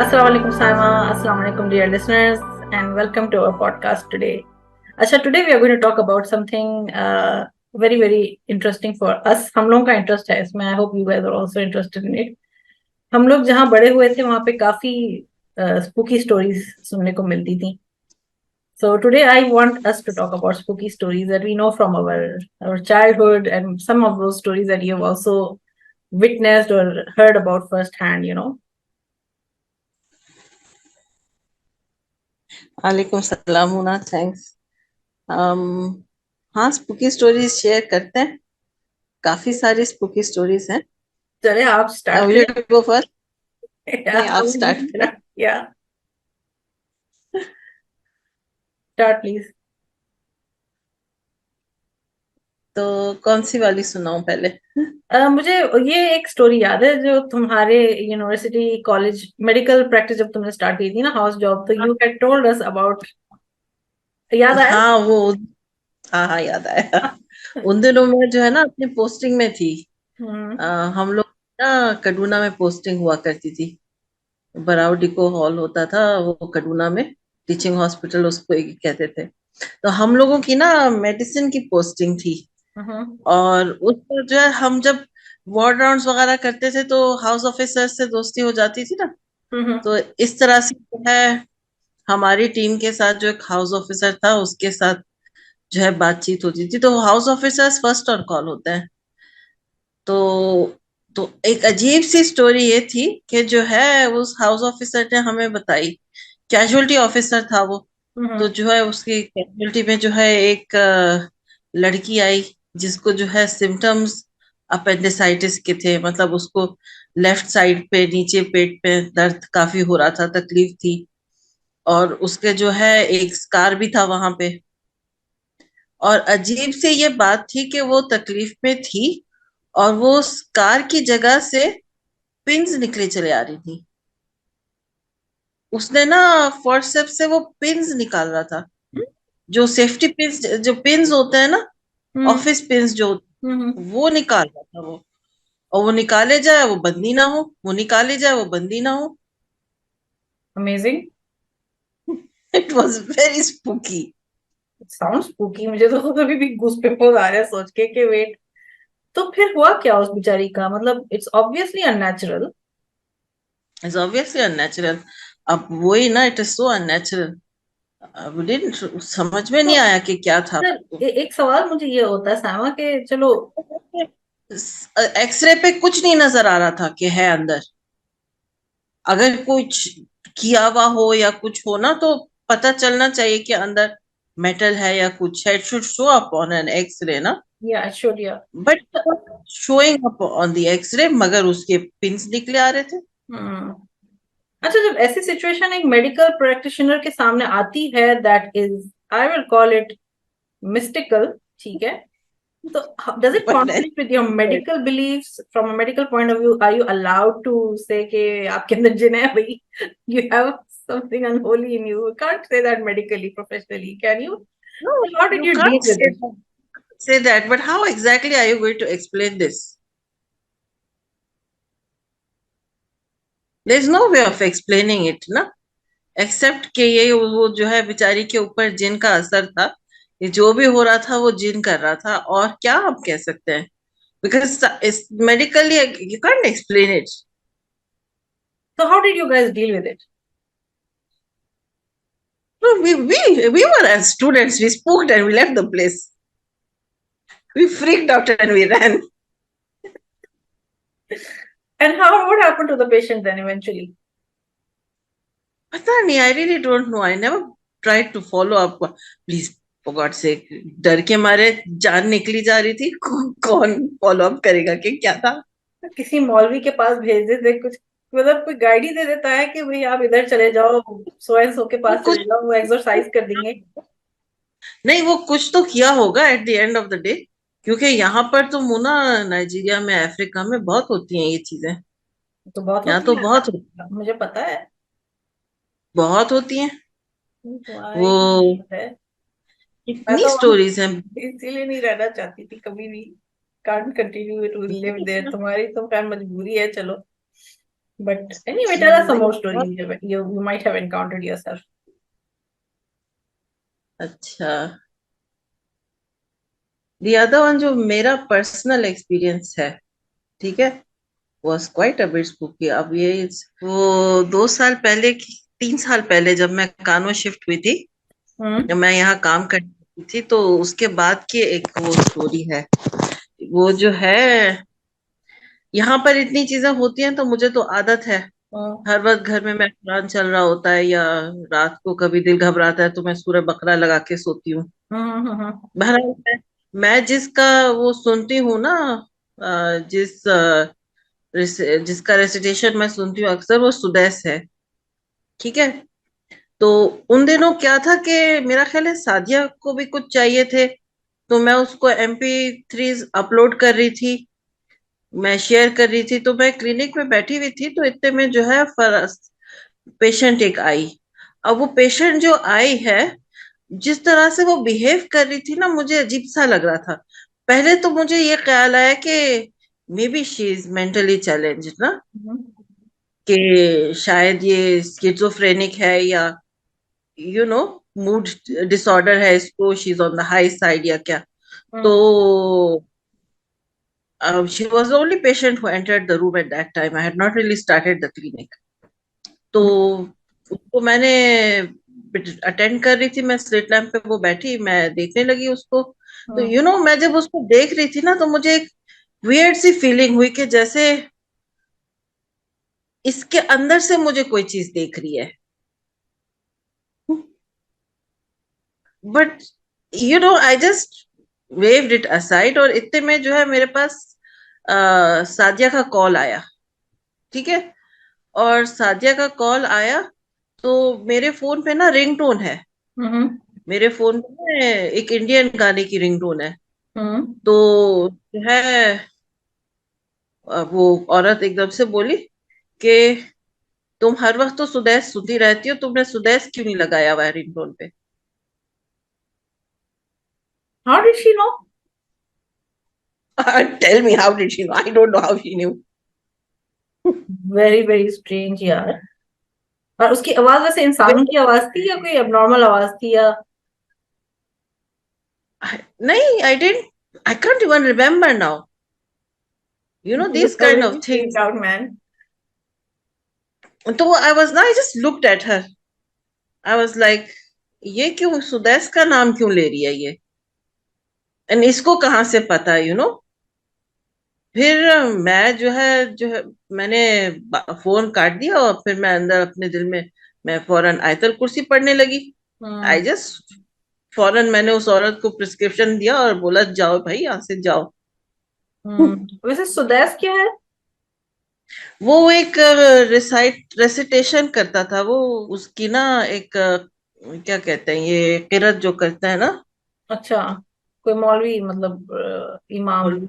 Assalamu alaikum, Saima. Assalamu alaikum, dear listeners, and welcome to our podcast today. Today we are going to talk about something very, very interesting for us. हम लोगों का interest है इसमें. I hope you guys are also interested in it. हम लोग जहाँ बड़े हुए थे वहाँ पे काफी spooky stories सुनने को मिलती थी. So today I want us to talk about spooky stories that we know from our childhood, and some of those stories that you have also witnessed or heard about firsthand. वालेकुम सलाम मुना, thanks. हाँ, spooky stories share करते हैं। काफी सारी spooky stories हैं। चले आप स्टार्ट विल करें. You go first? नहीं, Yeah, आप स्टार्ट करें। yeah, start please. तो कौन सी वाली सुनाऊं पहले? मुझे ये एक स्टोरी याद है जो तुम्हारे यूनिवर्सिटी कॉलेज मेडिकल प्रैक्टिस जब तुमने स्टार्ट की थी ना, हाउस जॉब, तो you had told us about. याद आया? हाँ वो, हाँ हाँ, याद आया। उन दिनों में जो है ना, अपनी पोस्टिंग में थी। हम्म. हम लोग ना कटुना में पोस्टिंग हुआ करती थी। बराव डिको हॉल होता था वो कटुना में। टीचिंग हॉस्पिटल उसको एक कहते थे। तो हम लोगों की ना मेडिसिन की पोस्टिंग थी। हम्म. और उस पर जो है, हम जब वार्ड राउंड्स वगैरह करते थे तो हाउस ऑफिसर से दोस्ती हो जाती थी ना। हम्म. तो इस तरह से जो है, हमारी टीम के साथ जो एक हाउस ऑफिसर था उसके साथ जो है बातचीत होती थी। तो house officers first on call होते हैं। तो तो एक अजीब सी स्टोरी ये थी कि जो है उस हाउस ऑफिसर ने हमें बताई। कैजुअलिटी ऑफिसर था वो। तो हम्म. जो है उसकी कैजुअलिटी में जो है एक लड़की आई, जिसको जो है सिम्टम्स अपेंडिसाइटिस के थे। मतलब उसको लेफ्ट साइड पे नीचे पेट पे दर्द काफी हो रहा था, तकलीफ थी। और उसके जो है एक स्कार भी था वहां पे। और अजीब से ये बात थी कि वो तकलीफ में थी और वो स्कार की जगह से पिंस निकले चले आ रही थी। उसने ना फोर्सेप्स से वो पिंस निकाल रहा था। जो सेफ्टी पिंस, जो पिंस होते हैं ना, हम्म. ऑफिस पिंस जो, हम्म. वो निकाल रहा था वो। और वो निकाले जाए वो बंदी ना हो, वो निकाले जाए वो बंदी ना हो। Amazing. It was very spooky. Sound spooky. मुझे तो कभी भी गूस पिंपल्स आ रहे हैं सोच के कि वेट. तो फिर हुआ क्या उस बेचारी का? मतलब it's obviously unnatural. It's obviously unnatural. अब वही ना, इट इज सो अननेचुरल। अब didn't- समझ में तो नहीं आया कि क्या था। सर, एक सवाल मुझे ये होता है सामा के, चलो. एक्सरे पे कुछ नहीं नजर आ रहा था कि है अंदर। अगर कुछ किया हुआ हो या कुछ हो ना, तो पता चलना चाहिए कि अंदर मेटल है या कुछ है। It should show up on an x-ray ना। Yeah sure, yeah. But showing up on the x-ray, मगर उसके पिंस निकले आ रहे थे। हम्म. अच्छा, जब ऐसी सिचुएशन एक मेडिकल प्रैक्टिशनर के सामने आती है, that is, I will call it mystical. ठीक है. तो does it but conflict with your medical believes? From a medical point of view, are you allowed to say कि आपके अंदर जिन है भाई? You have something unholy in you. Can't say that medically, professionally, can you? no, how did you you can't deal with it? say that. But how exactly are you going to explain this? There's no way of explaining it ना, accept कि ये वो जो है बेचारी के ऊपर जिन का असर था। ये जो भी हो रहा था वो जिन कर रहा था, और क्या आप कह सकते हैं। Because medically you can't explain it. So how did you guys deal with it? No, we were as students, we spooked and we left the place. We freaked out and we ran. And how, what happened to the patient then eventually? पता नहीं, I really don't know, I never tried to follow up. Please, for God sake, डर के मारे जान निकली जा रही थी। कौन फॉलो अप करेगा कि क्या था। किसी मौलवी के पास भेज देते कुछ. मतलब कोई गाइड ही दे देता है कि भाई आप इधर चले जाओ, सो एंड सो के वो पास कुछ चले जाओ, वो एक्सरसाइज कर देंगे. नहीं, वो कुछ तो किया होगा at the end of the day. क्योंकि यहाँ पर तो मुना, नाइजीरिया में, अफ्रीका में बहुत होती हैं ये चीजें। तो बहुत यहाँ होती तो है. बहुत होती, मुझे पता है. बहुत होती हैं। तुम्हारी वो है. मैं इतनी तो वहां स्टोरीज हैं। इसीलिए नहीं रहना चाहती थी कभी भी. Can't continue to live there. तुम्हारी तो खैर मजबूरी है, चलो. But anyway, tell us some चीजें more बहुत stories you might have encountered yourself. अच्छा। the other one जो मेरा पर्सनल एक्सपीरियंस है, ठीक है, was quite a bit spooky। अब ये वो 2 साल पहले की 3 साल पहले जब मैं कानों शिफ्ट हुई थी, Hmm. जब मैं यहाँ काम करती थी, तो उसके बाद की एक वो स्टोरी है। वो जो है, यहाँ पर इतनी चीजें होती हैं तो मुझे तो आदत है। Hmm. हर वक्त घर में मैं कुरान चल रहा होता है, या रात को कभी दिल घबराता है तो मैं सूरह बकरा लगा के सोती हूँ। Hmm. Hmm. बहरहाल मैं जिसका वो सुनती हूँ ना, जिसका रेसिटेशन मैं सुनती हूँ अक्सर, वो सुदैस है। ठीक है। तो उन दिनों क्या था कि मेरा ख्याल है सादिया को भी कुछ चाहिए थे, तो मैं उसको MP3 अपलोड कर रही थी, मैं शेयर कर रही थी। तो मैं क्लिनिक में बैठी हुई थी, तो इतने में जो है पेशेंट एक आई। अब वो पेशेंट जो आई है, जिस तरह से वो बिहेव कर रही थी ना, मुझे अजीब सा लग रहा था। पहले तो मुझे ये ख्याल आया कि may be she is mentally challenged ना, Hmm. कि शायद ये स्किज़ोफ्रेनिक है, या नो मूड डिसऑर्डर है इसको, she is on the high side या क्या। तो Hmm. she was the only patient who entered the room at that time. I had not really started the clinic. तो उसको मैंने अटेंड कर रही थी, मैं स्लिट लैम्प पे वो बैठी, मैं देखने लगी उसको। तो Hmm. मैं जब उसको देख रही थी ना, तो मुझे एक वियर्ड सी फीलिंग हुई कि जैसे इसके अंदर से मुझे कोई चीज देख रही है। But I just waived it aside, और इतने में जो है मेरे पास सादिया का कॉल आया। ठीक है। और सादिया का कॉल आया, तो मेरे फोन पे ना रिंगटोन है। Hmm. मेरे फोन में एक इंडियन गाने की रिंगटोन है। Hmm. तो जो है, वो औरत एकदम से बोली कि तुम हर वक्त तो सुदेश सुनती रहती हो, तुमने सुदेश क्यों नहीं लगाया हुआ है रिंगटोन पे? How did she know? Tell me, how did she know? I don't know how she knew. Very very strange यार। और उसकी आवाज वैसे इंसानों की आवाज थी या कोई abnormal आवाज थी या? नहीं, I didn't, I can't even remember now, You this would kind already of freaked things. out, man. तो I just looked at her, I was like, ये क्यों सुदेश का नाम क्यों ले रही है ये, एंड इसको कहाँ से पता फिर मैं जो है मैंने फोन काट दिया, और फिर मैं अंदर अपने दिल में, मैं फौरन आयतल कुर्सी पढ़ने लगी। आई हम्म। जस्ट फौरन मैंने उस औरत को प्रिस्क्रिप्शन दिया और बोला, जाओ भाई यहाँ से जाओ। वैसे सुदैश क्या है? वो एक रेसिटेशन करता था वो, उसकी ना एक क्या कहते हैं, ये किरत जो करता है ना। अच्छा, कोई मौलवी मतलब इमाम। मौलवी,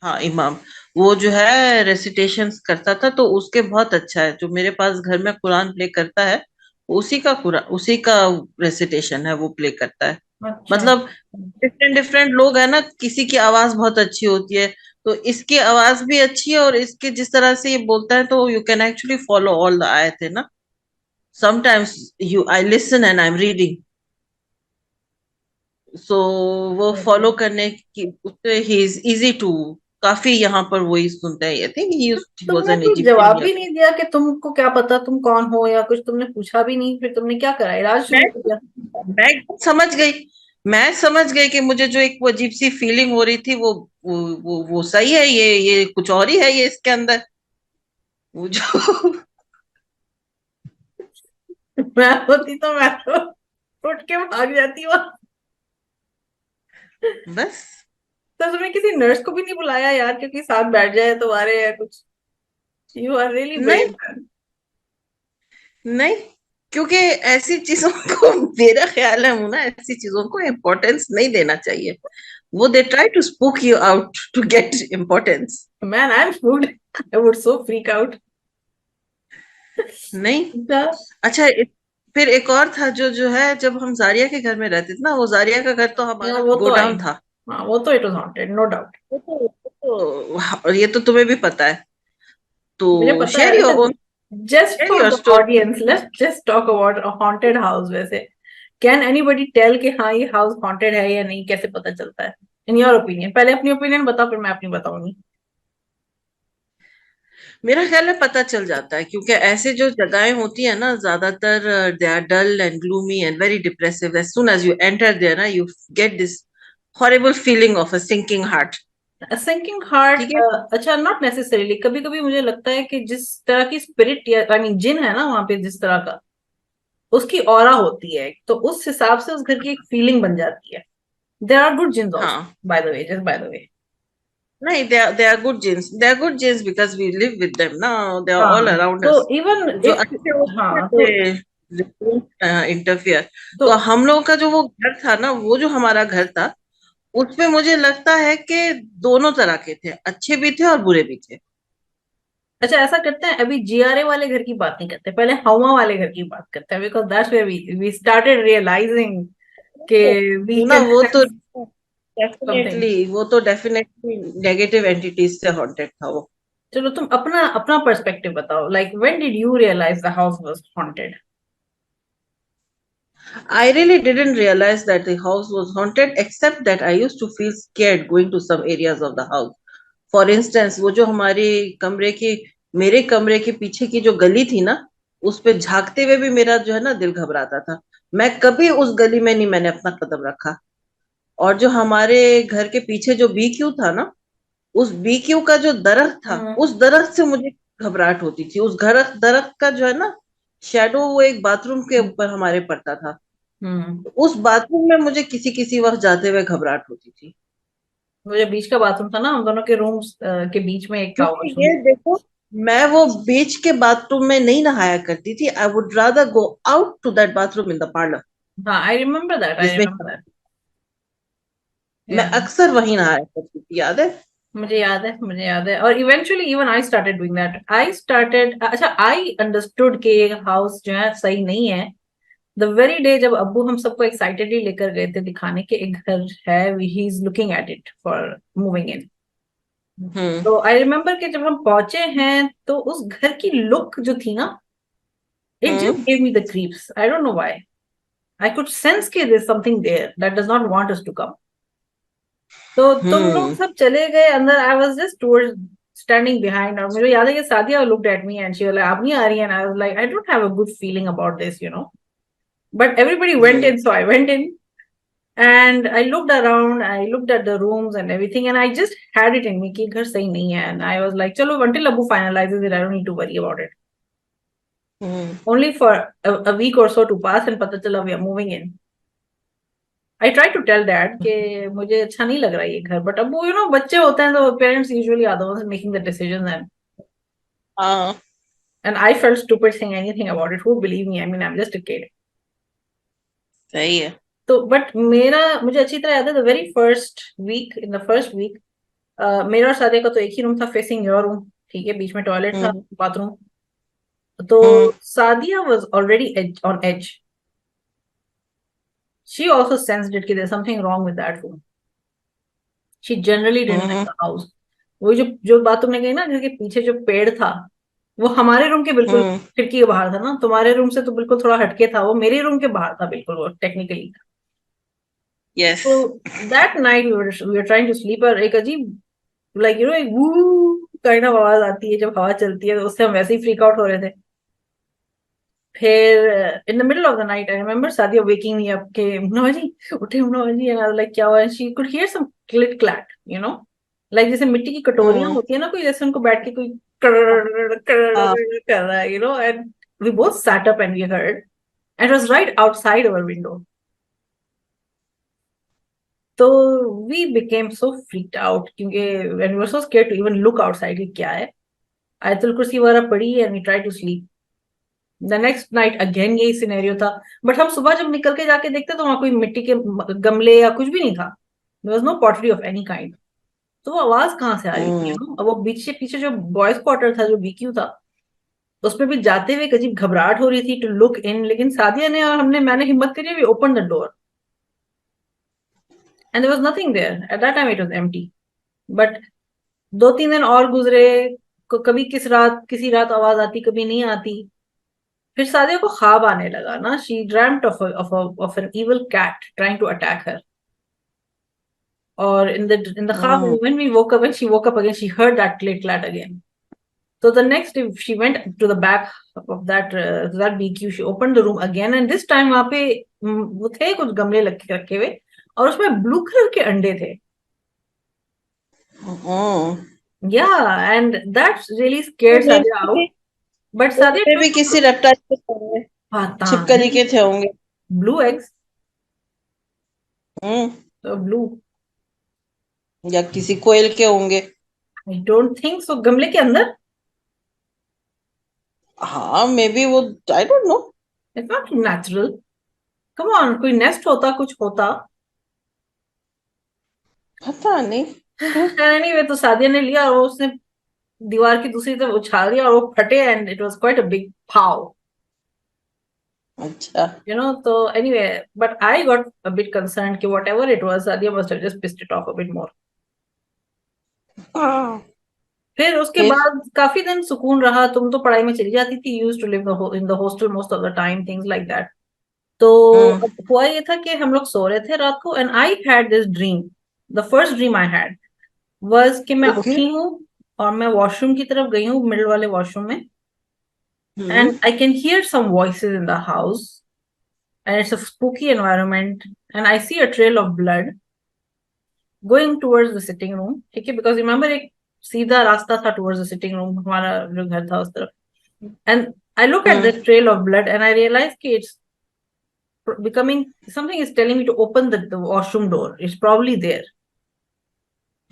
हाँ इमाम। वो जो है रेसिटेशंस करता था, तो उसके बहुत अच्छा है, जो मेरे पास घर में कुरान प्ले करता है, उसी का कुरान, उसी का रेसिटेशन है, वो प्ले करता है। अच्छा। मतलब डिफरेंट डिफरेंट लोग है ना, किसी की आवाज बहुत अच्छी होती है, तो इसकी आवाज भी अच्छी है, और इसके जिस तरह से ये बोलता है, तो you can actually follow all the आयत है ना। Sometimes you I listen and I am reading, so वो फॉलो करने की उससे ही इज इजी टू, काफी यहाँ पर वही सुनते हैं। आई थिंक ही वाज तुमने एन कोई इजिप्शियन जवाब या भी नहीं दिया कि तुमको क्या पता तुम कौन हो, या कुछ तुमने पूछा भी नहीं, फिर तुमने क्या करा, इलाज मैं शुरू कर दिया? मैं समझ गई। मैं समझ गई कि मुझे जो एक वो अजीब सी फीलिंग हो रही थी, वो सही है, ये कुछ और ही है ये इसके अंदर, वो जो मैं होती तो मैं तो उठ के भाग जाती वहां। बस। तो तुमने किसी नर्स को भी नहीं बुलाया यार, क्योंकि साथ बैठ जाए तुम्हारे या कुछ? यू आर रियली नहीं, ब्रेव। नहीं, क्योंकि ऐसी चीजों को मेरा ख्याल है मुना, ऐसी चीजों को इम्पोर्टेंस नहीं देना चाहिए। वो they try to spook you out to get importance. Man I am food, I would so freak out. नहीं। अच्छा, फिर एक और था जो है, जब हम जारिया के घर में रहते थे ना, वो जारिया का घर तो यार हमारा वो तो आई गोडाउन नो। था। हाँ वो तो it was haunted, no doubt. और ये तो तुम्हें भी पता है, मुझे तो पता शेयर है ही अच्छा। होगा। Just Tell for your the story. audience, let's just talk about a haunted house. वैसे कैन एनीबडी टेल कि हाँ ये हाउस हॉन्टेड है या नहीं, कैसे पता चलता है इन योर ओपिनियन? पहले अपनी ओपिनियन बताओ, फिर मैं अपनी बताऊंगी। मेरा ख्याल है पता चल जाता है, क्योंकि ऐसे जो जगहें होती है ना, ज्यादातर they are dull and gloomy and very depressive. As soon as you enter there ना, you get this horrible feeling of a sinking heart. Sinking heart, ठीक है. अच्छा नॉट नेसेसरीली, कभी कभी मुझे लगता है कि जिस तरह की स्पिरिट या आई मीन जिन है ना वहां पे, जिस तरह का उसकी ऑरा होती है, तो उस हिसाब से उस घर की एक फीलिंग बन जाती है। देयर आर गुड जिन्स आल्सो, हाँ. By the way, just by the way. नहीं, they are good genes. They are good genes because we live with them now. They are all हाँ, around तो us. इवन जो if, अच्छे होते हाँ हैं तो they don't interfere. तो तो हम लोगों का जो वो घर था ना, वो जो हमारा घर था, उसमें मुझे लगता है कि दोनों तरह के थे, अच्छे भी थे और बुरे भी थे. अच्छा ऐसा करते हैं, अभी जीआरए वाले घर की बात नहीं करते, पहले हवा वाले घर की बात करते हैं, because that's where we started realising कि वी ना कैन वो तो sense something. Definitely negative entities से हॉन्टेड था वो. चलो तुम अपना अपना पर्सपेक्टिव बताओ, like when did you realise the house was haunted? I really didn't realize that the house was haunted, except that I used to feel scared going to some areas of the house. For instance, वो जो हमारे कमरे की मेरे कमरे के पीछे की जो गली थी ना, उस पे झांकते हुए भी मेरा जो है ना दिल घबराता था. मैं कभी उस गली में नहीं मैंने अपना कदम रखा. और जो हमारे घर के पीछे जो बीक्यू था ना, उस बीक्यू का जो दरख्त था, हम्म उस दरख्त से मुझे घबराहट होती थी. उस घर दरख्त का जो है ना शेडो, वो एक बाथरूम के ऊपर हमारे पड़ता था. हम्म। तो उस बाथरूम में मुझे किसी किसी वक्त जाते हुए घबराहट होती थी. वो जो बीच का बाथरूम था ना, हम दोनों के रूम्स के बीच में एक था क्योंकि वॉशरूम। ये देखो, मैं वो बीच के बाथरूम में नहीं नहाया करती थी. I would rather go out to that bathroom in the parlour, हाँ, आई रिमेम्बर दैट, आई जिसमें रिमेम्बर दैट। मैं अक्सर वहीं नहाया करती थी. याद है? मुझे याद है, मुझे याद है, और eventually even I started doing that, I started, अच्छा आई अंडरस्टूड कि हाउस जो है सही नहीं है द वेरी डे जब अब्बू हम सबको एक्साइटेडली लेकर गए थे दिखाने के एक घर है, he is looking at it for moving in. Hmm. तो आई रिमेम्बर कि जब हम पहुंचे हैं तो उस घर की लुक जो थी ना, it just hmm. Give me the creeps, I don't know why. I could sense कि there is something there that does not want us to come. तो तुम लोग हम्म. सब चले गए अंदर, I was just towards standing behind, और मुझे याद है कि Sadia looked at me and she was like आप नहीं आ रही, and I was like I don't have a good feeling about this, you know, but everybody went hmm. In, so I went in and I looked around, I looked at the rooms and everything, and I just had it in me कि घर सही नहीं है, and I was like चलो until Abu finalizes it I don't need to worry about it. Hmm. Only for a week or so to pass and पता चला we are moving in. I tried to tell dad कि मुझे अच्छा नहीं लग रहा ये घर, but अब वो you know बच्चे होते हैं तो parents usually are the ones making the decisions, हाँ. and I felt stupid saying anything about it. Who believe me? I mean I'm just a kid. सही है. तो बट मेरा मुझे अच्छी तरह याद है the very first week, in the first week मेरा और सादिया का तो एक ही रूम था फेसिंग योर रूम, ठीक है, बीच में टॉयलेट था, हम्म. बाथरूम। तो हम्म. Sadia was already on edge, she also sensed it कि there something wrong with that room, she generally didn't like hmm. The house. वो जो जो बात तुमने कही ना, जिसके पीछे जो पेड़ था वो हमारे रूम के बिल्कुल हम्म. खिड़की के बाहर था ना, तुम्हारे रूम से तो बिल्कुल थोड़ा हटके था, वो मेरे रूम के बाहर था बिल्कुल, वो टेक्निकली। यस. तो that night we were trying to sleep, और एक अजीब लाइक यू नो एक वू काइंड ऑफ आवाज आती है जब हवा चलती है, तो उससे हम वैसे ही फ्रीक आउट हो रहे थे। फिर in the middle of the night I remember Sadia waking me up के मुन्ना जी उठे, Munna ji, and I was like क्या हुआ, शी कुड हियर सम क्लिट क्लैट, यू नो, लाइक जैसे मिट्टी की कटोरियां हम्म. होती है ना, कोई जैसे उनको बैठ के कोई कर रहा है, you know, and we both sat up and we heard, and it was right outside our window. तो we became so freaked out क्योंकि when we were so scared to even look outside कि क्या है। आयतुल कुर्सी वगैरह पड़ी and we try to sleep. The next night again यही scenario था, बट हम सुबह जब निकल के जाके देखते तो वहां कोई मिट्टी के गमले या कुछ भी नहीं था, there was no pottery of any kind. तो वो आवाज कहाँ से आ रही थी, यू हम्म. नो, अब वो पीछे पीछे जो बॉयज क्वार्टर था जो बीक्यू था, उसमें भी जाते हुए एक अजीब घबराहट हो रही थी टू लुक इन, लेकिन सादिया ने और हमने मैंने हिम्मत करी, we open the door and there was nothing there, at that time it was empty. But 2-3 दिन और गुजरे, कभी किसी रात आवाज आती, कभी नहीं आती। फिर सादिया को ख्वाब आने लगा ना, she dreamed of an evil cat trying to attack her. और in the ख्वाब, हम्म when she woke up again, she heard that click clat again. So the next day she went to the back of that BQ. She opened the room again, and this time वहां पे वो थे कुछ गमले रखे हुए, और उसमें ब्लू कलर के अंडे थे। हम्म Yeah, and that really scared Sadia out. But Sadia उसमें भी took किसी रेप्टाइल के होंगे, पता छिपकली नहीं, के थे होंगे। ब्लू एग्स, हम्म तो ब्लू, या किसी कोयल के होंगे। आई डोंट थिंक सो, गमले के अंदर। हाँ मे बी वो, आई don't no. It's not natural, come on, कोई नेस्ट होता, कुछ होता। पता नहीं। हम्म, एनीवे, तो सादिया ने लिया और उसने दीवार की दूसरी तरफ उछाल दिया, और वो फटे, and it was quite a big paw, अच्छा। so anyway, but I got a bit concerned कि whatever it was, Sadia must have just pissed it off a bit more. हाँ, फिर उसके फिर बाद काफी दिन सुकून रहा, तुम तो पढ़ाई में चली जाती थी, used to live in the hostel most of the time, things like that. तो हम्म अब हुआ ये था कि हम लोग सो रहे थे रात को, and I had this dream, the first dream I had was कि मैं ओके। उठी हूँ और मैं वॉशरूम की तरफ गई हूँ, मिडिल वाले वॉशरूम में, hmm and I can hear some voices in the house, and it's a spooky environment, and I see a trail of blood going towards the sitting room, ठीक है, because remember एक सीधा रास्ता था towards the sitting room, हमारा जो घर था उस तरफ, and I look at the hmm trail of blood and I realize कि it's becoming, something is telling me to open the washroom door, it's probably there.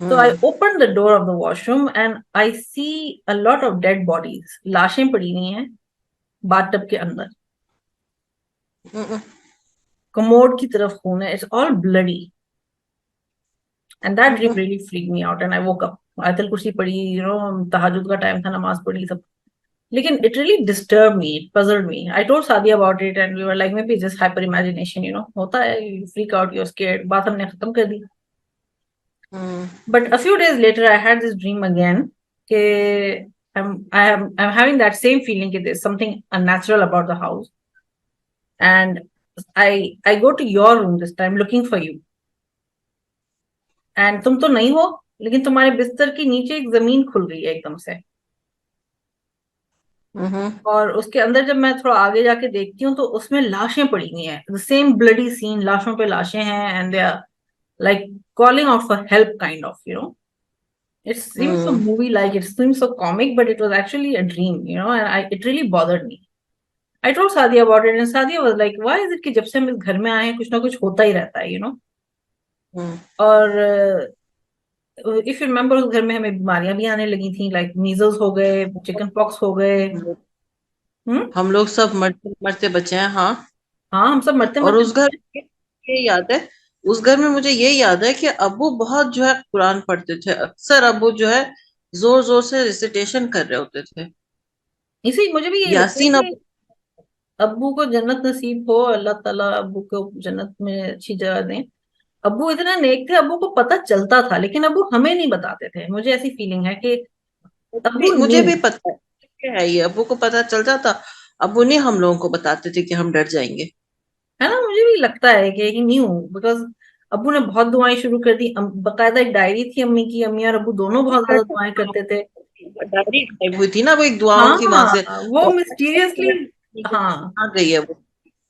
So I hmm opened the door of the washroom and I see a lot of dead bodies, लाशें पड़ी हुई हैं bathtub के अंदर, हम्म commode की तरफ खून है, it's all bloody. And that dream hmm really freaked me out, and I woke up. आयतल कुर्सी पढ़ी, तहज्जुद का टाइम था, नमाज पढ़ी सब। लेकिन it really disturbed me, it puzzled me. I told Sadia about it, and we were like, maybe it's just hyper imagination, होता है, you freak out, you're scared. बात हमने खत्म कर दी। हम्म But a few days later, I had this dream again. कि I'm having that same feeling that there's something unnatural about the house, and I go to your room this time looking for you, and तुम तो नहीं हो, लेकिन तुम्हारे बिस्तर के नीचे एक जमीन खुल गई है एकदम से, हम्म और उसके अंदर जब मैं थोड़ा आगे जाके देखती हूँ तो उसमें लाशें पड़ी हुई हैं, द सेम ब्लडी सीन, लाशों पे लाशें हैं, and they are like calling out for help, kind of, it seems so hmm movie like, it seems so comic, but it was actually a dream, and it really bothered me. I told Sadia about it, and Sadia was like, why is it कि जब से हम इस घर में आए हैं कुछ ना कुछ होता ही रहता है. हम्म और इफ यू रिमेम्बर, उस घर में हमें बीमारियां भी आने लगी थी, लाइक मीजल्स हो गए, चिकन पॉक्स हो गए। हम्म। हम लोग सब मरते मरते बचे हैं। हाँ। हाँ, हम सब मरते और मरते उस घर बचे। में ये याद है, उस घर में मुझे ये याद है कि अब्बू बहुत जो है कुरान पढ़ते थे। अक्सर अब्बू जो है जोर जोर से रिसिटेशन कर रहे होते थे। इसी मुझे भी यही लगता है यासीन कि अब्बू। अब्बू को जन्नत नसीब हो, अल्लाह ताला अब्बू को जन्नत में अच्छी जगह दें। अब्बू इतना नेक थे, अब्बू को पता चलता था, लेकिन अब्बू हमें नहीं बताते थे, मुझे ऐसी फीलिंग है कि अब्बू मुझे न्यू। भी पता है क्या है, ये अब्बू को पता चल जाता। अब्बू नहीं हम लोगों को बताते थे कि हम डर जाएंगे। है ना, मुझे भी लगता है कि न्यू, बिकॉज अब्बू ने बहुत दुआएं शुरू कर दी, बकायदा एक डायरी थी अम्मी की, अम्मी और अब्बू दोनों बहुत ज्यादा दुआएं करते थे। डायरी गायब हुई थी ना वो, एक दुआओं की वहां से। हाँ, वो और मिस्टीरियसली, हाँ, कहाँ गई है वो।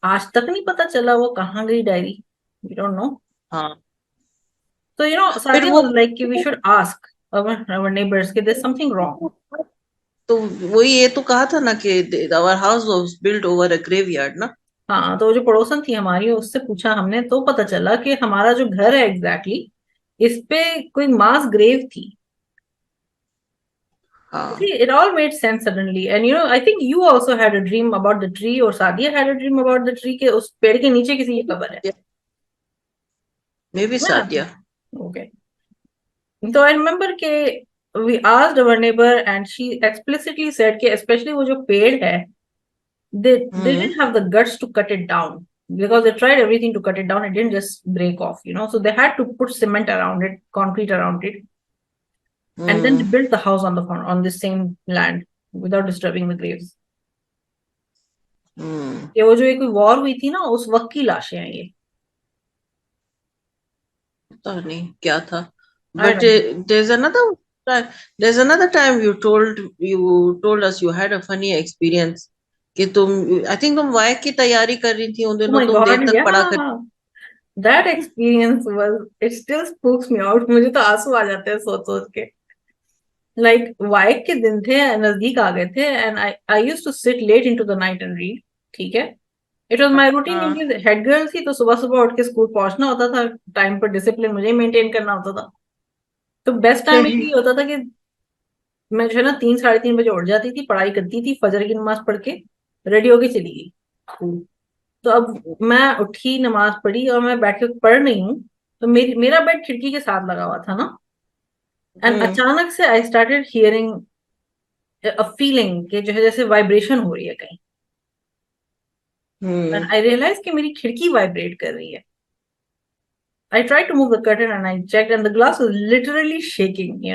आज तक नहीं पता चला वो कहाँ गई डायरी, वी डोंट नो। हाँ। तो फिर सादिया वो, वाज लाइक कि we should ask our neighbors कि there's something wrong. तो वही ये तो कहा था ना कि our house was built over a graveyard ना। हाँ, तो वो जो पड़ोसन थी हमारी, उससे पूछा हमने, तो पता चला कि हमारा जो घर है एग्जैक्टली इस पे कोई मास ग्रेव थी। हाँ See, it all made sense suddenly. And I think you also had a dream about the tree, or Sadia had a dream about the tree, के उस पेड़ के नीचे किसी की कब्र है। May be Yeah. Sadia. Okay. So I remember कि we asked our neighbor and she explicitly said कि especially वो जो पेड़ है, they hmm didn't have the guts to cut it down, because they tried everything to cut it down. It didn't just break off. So they had to put cement around it, concrete around it. and then they hmm built the house on this same land without disturbing the graves. हम्म ये वो जो एक war हुई थी ना, उस वक्त की लाशें हैं ये. पता नहीं क्या था, I but don't know. there's another time, time you told us you had a funny experience कि तुम, आई थिंक तुम वाइक की तैयारी कर रही थी उन Oh दिनों, my तुम देर God, तक पढ़ा कर. yeah. That experience was, it still spooks me out. मुझे तो आंसू आ जाते हैं सोच सोच के. Like वाइक के दिन थे, नजदीक आ गए थे, and I used to sit late into the night and read. ठीक है. It was my routine हाँ. क्योंकि हेड गर्ल थी, तो सुबह सुबह उठ के स्कूल पहुंचना होता था. टाइम पर डिसिप्लिन मुझे मेंटेन करना होता था. तो बेस्ट टाइम सही. ये होता था कि मैं जो है ना 3 साढ़े 3 बजे उठ जाती थी, पढ़ाई करती थी, फजर की नमाज पढ़ के रेडी होके चली गई स्कूल. तो अब मैं उठी, नमाज पढ़ी और मैं बैठ के पढ़ रही हूँ. तो मेरा बेड खिड़की के साथ लगा हुआ था ना. एंड हम्म अचानक से I started hearing a feeling कि जो है जैसे वाइब्रेशन हो रही है कहीं. एंड हम्म आई रियलाइज कि मेरी खिड़की वाइब्रेट कर रही है. I try to move the curtain and I check and the glass was literally shaking.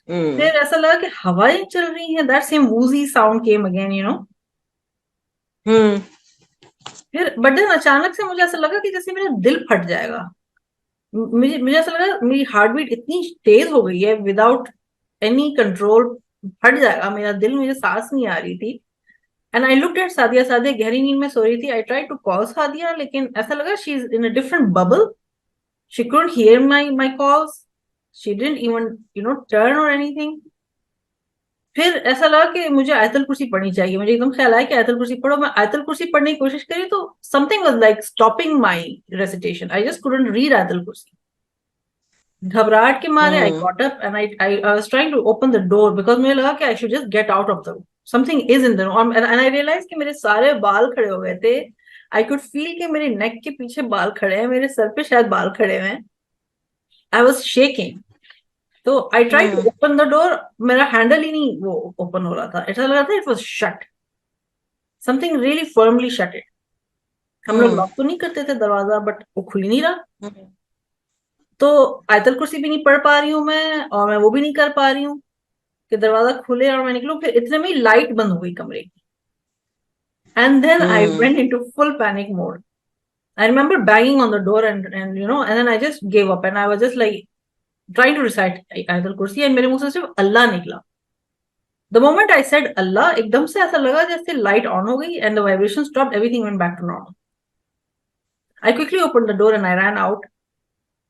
हम्म फिर ऐसा लगा कि हवाएं चल रही हैं. That same woozy sound came again. हम्म फिर बट देन अचानक से मुझे ऐसा लगा कि जैसे मेरा दिल फट जाएगा. मुझे मुझे ऐसा लगा मेरी हार्ट बीट इतनी तेज हो गई है विदाउट एनी कंट्रोल. फट जाएगा मेरा दिल, मुझे सांस नहीं आ रही थी. And I looked at Sadia. Sadia गहरी नींद में सो रही थी. I try to call Sadia, लेकिन ऐसा लगा she is in a different bubble. She couldn't hear my calls. She didn't even turn or anything. फिर ऐसा लगा कि मुझे आयतल कुर्सी पढ़नी चाहिए. मुझे एकदम ख्याल आया कि आयतल कुर्सी पढ़ो. मैं आयतल कुर्सी पढ़ने की कोशिश करी तो something was like stopping my recitation. I just couldn't read आयतल कुर्सी. घबराहट के मारे I hmm got up and I was trying to open the door because मुझे लगा कि I should just get out of the room. Something is in the room and I realise कि मेरे सारे बाल खड़े हो गए थे. आई कुड फील कि मेरे नेक के पीछे बाल खड़े हैं, मेरे सर पे शायद बाल खड़े हुए हैं. I was shaking. तो I try to hmm open the door. मेरा हैंडल ही नहीं वो ओपन हो रहा था. ऐसा लग रहा था it was shut. Something really firmly shut it. हम लोग हम्म लॉक तो नहीं करते थे दरवाजा, बट वो खुल ही नहीं रहा. हम्म तो आयतल कुर्सी भी नहीं पढ़ पा रही हूँ मैं, और मैं वो भी नहीं कर पा रही हूँ कि दरवाजा खुले और मैं निकलूं. फिर इतने में लाइट बंद हो गई कमरे की. And then I hmm went into full panic mode. I remember banging on the door and then I just gave up and I was just like trying to recite Ayatul Kursi and मेरे मुंह से सिर्फ अल्लाह निकला. The moment I said Allah, एकदम से ऐसा लगा जैसे लाइट ऑन हो गई and the vibration stopped. Everything went back to normal. I quickly opened the door and I ran out.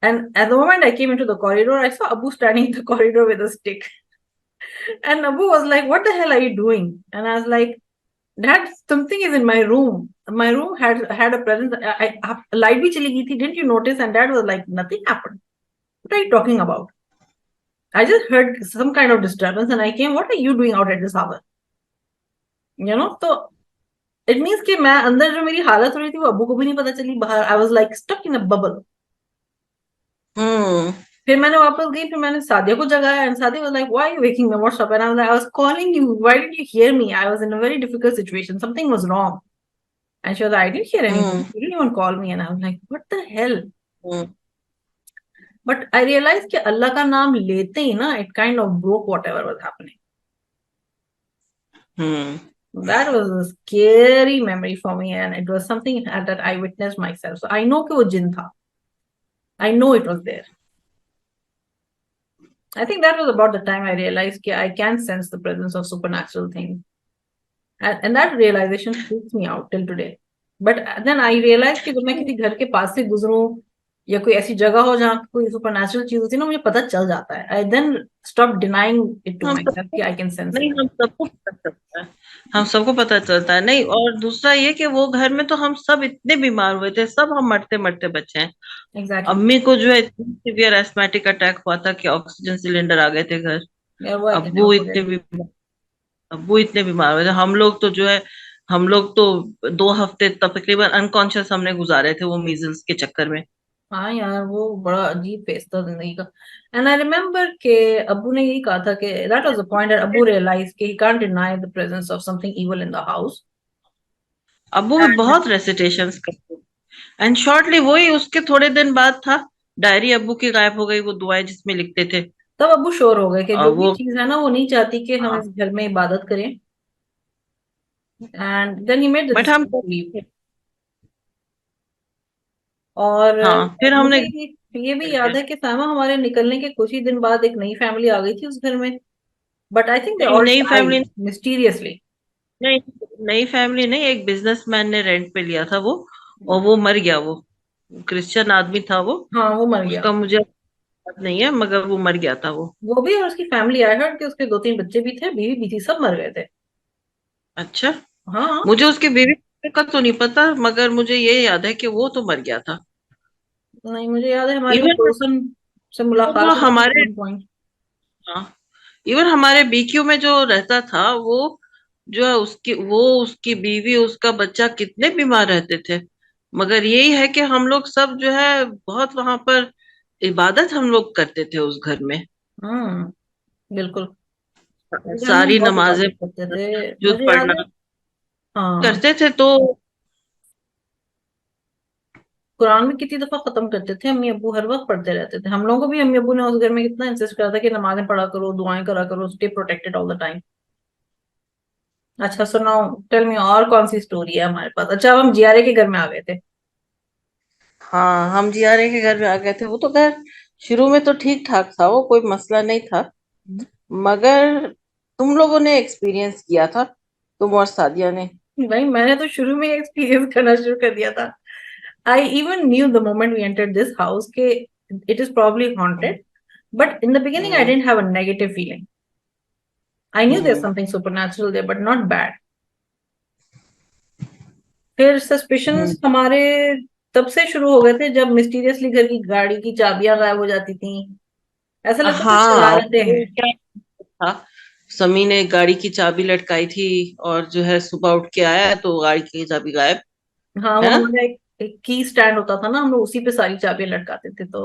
And at the moment I came into the corridor, I saw Abu standing in the corridor with a stick. And Abu was like, "What the hell are you doing?" And I was like, "Dad, something is in my room. My room had a presence. Light bhi chali gayi thi. Didn't you notice?" And Dad was like, "Nothing happened. What are you talking about? I just heard some kind of disturbance and I came. What are you doing out at this hour?" तो it means कि मैं अंदर जो मेरी हालत हो रही थी वो अबू को भी नहीं पता चली. बाहर I was like stuck in a bubble. हम्म फिर मैंने वापस गई. फिर मैंने सादिया को जगाया and Sadia was like, "why are you waking me? What's up?" And I was calling you. Why did you hear me? I was in a very difficult situation. Something was wrong. And she was, "I didn't hear anything. Hmm You didn't even call me." And I was like, "What the hell?" Hmm but I realise कि अल्लाह का नाम लेते ही ना it kind of broke whatever was happening. Hmm That was a scary memory for me and it was something that I witnessed myself. So I know कि वो जिन था. I know it was there. I think that was about the time I realized that I can sense the presence of supernatural things. And that realization freaks me out till today. But then I realized कि जब मैं किसी घर के पास से गुजरूं या कोई ऐसी जगह हो जहाँ कोई सुपरनैचुरल चीज होती है ना, मुझे पता चल जाता है. I then stop denying it to हम माई सेल्फ सबको, कि आई कैन सेंस नहीं इट. हम सबको पता चलता है, हम सबको पता चलता है. नहीं, और दूसरा ये कि वो घर में तो हम सब इतने बीमार हुए थे, सब हम मरते मरते बचे हैं. एग्जैक्टली. अम्मी को जो है इतनी सीवियर एस्थमेटिक अटैक हुआ था कि ऑक्सीजन सिलेंडर आ गए थे घर. वो आई कैन नेवर अब्बू इतने फॉरगेट. बीमार अब्बू इतने बीमार हुए थे. हम लोग तो जो है, हम लोग तो 2 हफ्ते तकरीबन अनकॉन्शियस हमने गुजारे थे वो मीजल्स के चक्कर में. हाँ यार, वो बड़ा अजीब फेस था जिंदगी का. एंड आई रिमेम्बर के अब्बू ने यही कहा था कि that was the point that अब्बू रियलाइज कि he can't deny the presence of something evil in the house. अब्बू भी बहुत रेसिटेशंस करते. एंड शॉर्टली वही उसके थोड़े दिन बाद था, डायरी अब्बू की गायब हो गई, वो दुआएं जिसमें लिखते थे. तब अबू श्योर हो गए कि जो भी वो चीज है ना, वो नहीं चाहती कि हम हाँ, इस घर में इबादत करें। And then he made the but हम डिसीजन टू लीव। और हाँ, फिर हमने मुझे ये भी याद है कि सामा हमारे निकलने के कुछ ही दिन बाद एक नई फैमिली आ गई थी उस घर में। बट आई थिंक दे नहीं, ऑल नई डाइड फैमिली मिस्टीरियसली। नहीं, नई फैमिली नहीं, एक बिजनेसमैन ने रेंट पे लिया था वो, और वो मर गया। वो क्रिश्चियन आदमी था वो। हाँ, वो मर गया। उसका मुझे याद नहीं है, मगर वो मर गया था वो। वो भी और उसकी फैमिली, आई हर्ड कि उसके 2-3 बच्चे भी थे, बीवी भी थी, सब मर गए थे। अच्छा, हाँ। मुझे उसकी बीवी का तो नहीं पता, मगर मुझे ये याद है कि वो तो मर गया था। नहीं, मुझे याद है हमारी इवन पड़ोसन से जो मुलाकात हुई थी हमारे वन पॉइंट। हाँ, इवन हमारे बीक्यू में जो रहता था वो, जो है उसकी बीवी, उसका बच्चा कितने बीमार रहते थे। मगर यही है कि हम लोग सब जो है बहुत वहां पर इबादत हम लोग करते थे उस घर में। हम्म, बिल्कुल। उस घर में हम सारी बहुत नमाजें इबादत करते थे। जुद मुझे याद पढ़ना है। हाँ। करते थे तो। कुरान भी कितनी दफा खत्म करते थे, अम्मी अब्बू हर वक्त पढ़ते रहते थे। हम लोगों को भी अम्मी अब्बू ने उस घर में कितना इंसिस्ट करा था कि नमाजें पढ़ा करो, दुआएं करा करो, stay protected all the time. अच्छा सुनाओ, टेल मी और कौन सी स्टोरी है हमारे पास। अच्छा, अब हम जियारे के घर में आ गए थे। हाँ, हम जियारे के घर में आ गए थे। वो तो खैर शुरू में तो ठीक ठाक था, वो कोई मसला नहीं था। मगर तुम लोगों ने एक्सपीरियंस किया था, तुम और सादिया ने। भाई मैंने तो शुरू में एक्सपीरियंस करना शुरू कर दिया था। I even knew the moment we entered this house के it is probably haunted. But in the beginning I hmm. Didn't have a negative feeling. I knew there hmm. Something supernatural there but not bad. फिर suspicions हम्म। हमारे तब से शुरू हो गए थे जब मिस्टीरियसली घर की गाड़ी की चाबियां गायब हो जाती थी। ऐसा लगता था हाँ, शरारतें हैं। वो क्या था, समी ने गाड़ी की चाबी लटकाई थी, और जो है सुबह उठ के आया तो गाड़ी की चाबी गायब। हाँ, वो है ना? हमारा एक की स्टैंड होता था ना, हम लोग उसी पे सारी चाबियां लटकाते थे तो।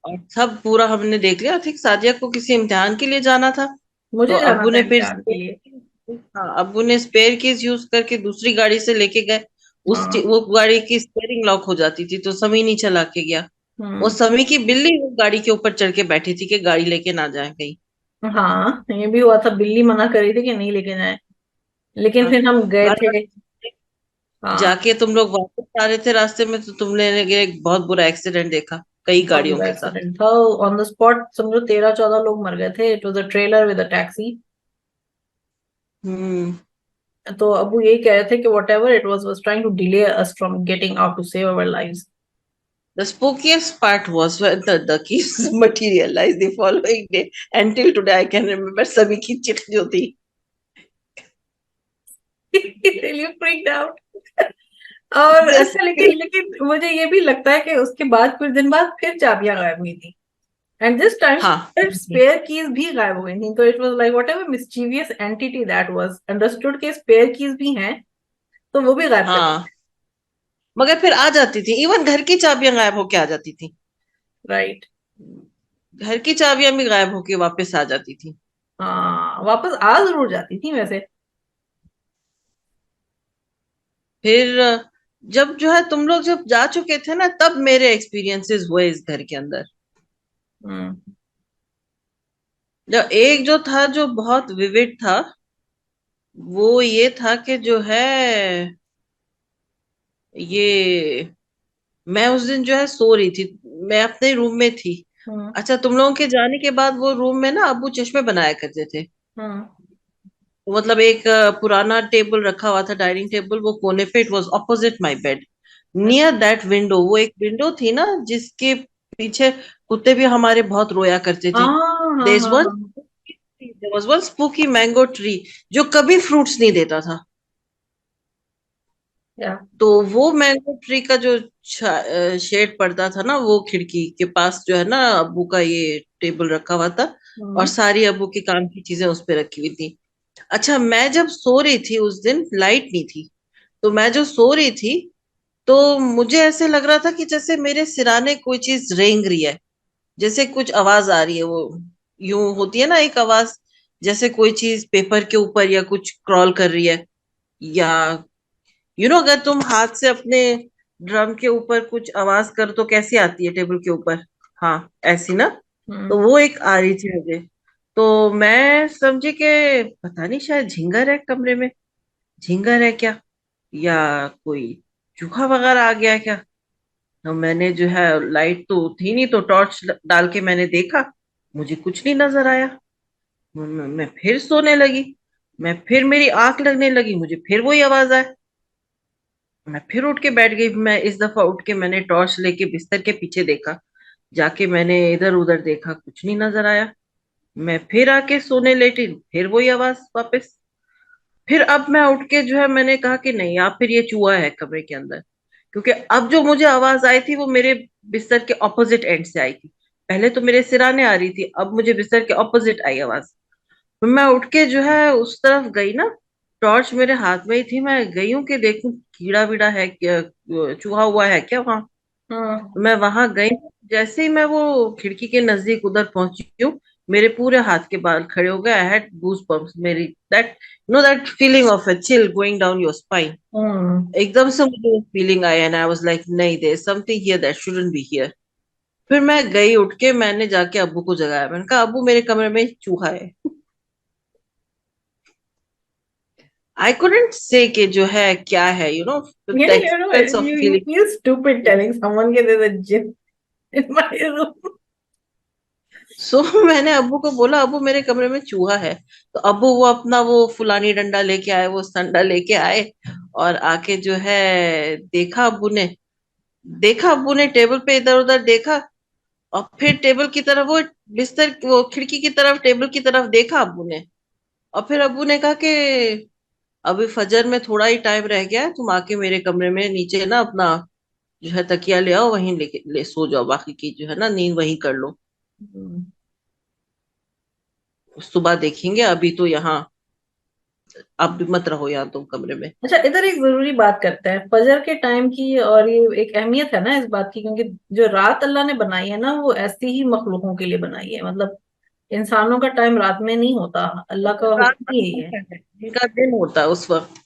और सब पूरा हमने देख लिया। ठीक, सादिया को किसी इम्तिहान के लिए जाना था, तो मुझे जाना अब्बू था ने फिर इम्तिहान के लिए। हाँ, अब्बू ने स्पेयर कीज यूज करके दूसरी गाड़ी से लेके गए। हाँ। वो गाड़ी की स्टेयरिंग लॉक हो जाती थी, तो समी नहीं चला के गया। वो हम्म। समी की बिल्ली वो गाड़ी के ऊपर चढ़ के बैठी थी कि गाड़ी लेके ना जाए कहीं। हाँ, ये भी हुआ था, बिल्ली मना करी थी कि नहीं लेके जाए, लेकिन हाँ, फिर हम गए गाड़ी थे। हाँ। जाके तुम लोग वापस आ रहे थे, रास्ते में तो तुमने एक बहुत बुरा एक्सीडेंट देखा कई बहुत गाड़ियों बुरा के साथ। एक्सीडेंट था। ऑन द स्पॉट समझो 13-14 लोग मर गए थे। It was a trailer with a taxi. हम्म। तो अबू यही कह रहे थे कि whatever it was trying to delay us from getting out to save our lives. The spookiest part was when the keys materialized the following day. Until today, I can remember सभी की chit जो थी। Really freaked out. और just अच्छा, लेकिन लेकिन मुझे ये भी लगता है कि उसके बाद कुछ दिन बाद फिर चाबियां गायब हुई थी। एंड दिस टाइम हाँ। स्पेयर कीज भी गायब हो गई थी। तो it was like what ever mischievous entity that was understood के स्पेयर कीज भी हैं, तो वो भी गायब कर हाँ, मगर फिर आ जाती थी, इवन घर की चाबियां गायब होके आ जाती थी। राइट। घर की चाबियां भी गायब होके वापस आ जाती थी। हाँ, वापस आ जरूर जाती थी वैसे। फिर जब जो है तुम लोग जब जा चुके थे ना, तब मेरे एक्सपीरियंसेस हुए इस घर के अंदर। हम्म। जब एक जो था जो बहुत विविड था, वो ये था कि जो है ये, मैं उस दिन जो है सो रही थी, मैं अपने रूम में थी। हम्म। अच्छा, तुम लोगों के जाने के बाद वो रूम में ना अब्बू चश्मे बनाया करते थे। हम्म। तो मतलब एक पुराना टेबल रखा हुआ था, डाइनिंग टेबल, वो कोने पे, it was opposite my bed, near that window. वो एक विंडो थी ना जिसके पीछे कुत्ते भी हमारे बहुत रोया करते थे। हाँ हाँ देयर हाँ वाज हाँ। There was one spooky mango tree जो कभी फ्रूट्स नहीं देता था। या। तो वो मैंगो ट्री का जो शेड पड़ता था ना, वो खिड़की के पास जो है ना, अब्बू का ये टेबल रखा हुआ था, और हम्म। सारी अब्बू की काम की चीजें उस पे रखी हुई थी। अच्छा, मैं जब सो रही थी उस दिन, लाइट नहीं थी, तो मैं जो सो रही थी, तो मुझे ऐसे लग रहा था कि जैसे मेरे सिराने कोई चीज रेंग रही है, जैसे कुछ आवाज आ रही है। वो यूं होती है ना एक आवाज, जैसे कोई चीज पेपर के ऊपर या कुछ क्रॉल कर रही है, या अगर तुम हाथ से अपने ड्रम के ऊपर कुछ आवाज कर तो कैसी आती है टेबल के ऊपर, हाँ ऐसी ना। तो वो एक आ रही थी मुझे। तो मैं समझी कि पता नहीं शायद झिंगर है कमरे में, झिंगर है क्या, या कोई चूहा वगैरह आ गया है क्या। तो मैंने जो है, लाइट तो थी नहीं, तो टॉर्च डाल के मैंने देखा, मुझे कुछ नहीं नजर आया। मैं फिर सोने लगी, मैं फिर मेरी आंख लगने लगी, मुझे फिर वही आवाज आए। मैं फिर उठ के बैठ गई। मैं इस दफा उठ के मैंने टॉर्च लेके बिस्तर के पीछे देखा, जाके मैंने इधर उधर देखा, कुछ नहीं नजर आया। मैं फिर आके सोने लेटी, फिर वही आवाज वापस। फिर अब मैं उठ के जो है मैंने कहा कि नहीं, या फिर ये चूहा है कमरे के अंदर। क्योंकि अब जो मुझे आवाज आई थी वो मेरे बिस्तर के ऑपोजिट एंड से आई थी। पहले तो मेरे सिराने आ रही थी, अब मुझे बिस्तर के ऑपोजिट आई आवाज। फिर मैं उठ के जो है उस तरफ गई ना, टॉर्च मेरे हाथ में ही थी, मैं गई हूँ कि देखूं कीड़ा वीड़ा है क्या, चूहा हुआ है क्या वहां। हम्म। मैं वहां गई। जैसे ही मैं वो खिड़की के नजदीक उधर पहुंची हूँ, मेरे पूरे हाथ के बाल खड़े हो गए। आई हैड गूज बम्प्स, मेरी that that feeling of a chill going down your spine. हम्म। एकदम से मुझे वो फीलिंग आई एंड आई वाज लाइक नहीं, there is something here that shouldn't be here. फिर मैं गई, उठ के मैंने जाके अब्बू को जगाया। मैंने कहा अब्बू, मेरे कमरे में चूहा है। आई कुडंट से कि जो है क्या है, the expense of You feeling. feel stupid telling someone that there's a gym in my room. सो मैंने अब्बू को बोला, अब्बू मेरे कमरे में चूहा है। तो अब्बू वो अपना वो फुलानी डंडा लेके आए, वो संडा लेके आए, और आके जो है देखा अब्बू ने। देखा अब्बू ने, टेबल पे इधर उधर देखा, और फिर टेबल की तरफ, वो बिस्तर, वो खिड़की की तरफ, टेबल की तरफ देखा अब्बू ने। और फिर अब्बू ने कहा कि अभी फजर में थोड़ा ही टाइम रह गया है, तुम आके मेरे कमरे में नीचे ना अपना जो है तकिया ले आओ, वहीं ले सो जाओ, बाकी की जो है ना नींद वहीं कर लो, हम्म। सुबह देखेंगे, अभी तो यहाँ आप भी मत रहो यहाँ तुम कमरे में। अच्छा, इधर एक जरूरी बात करते हैं फजर के टाइम की, और ये एक अहमियत है ना इस बात की, क्योंकि जो रात अल्लाह ने बनाई है ना वो ऐसी ही मखलूकों के लिए बनाई है। मतलब इंसानों का टाइम रात में नहीं होता, अल्लाह का रात हुक्म ही यही है। है, इनका दिन होता है उस वक्त,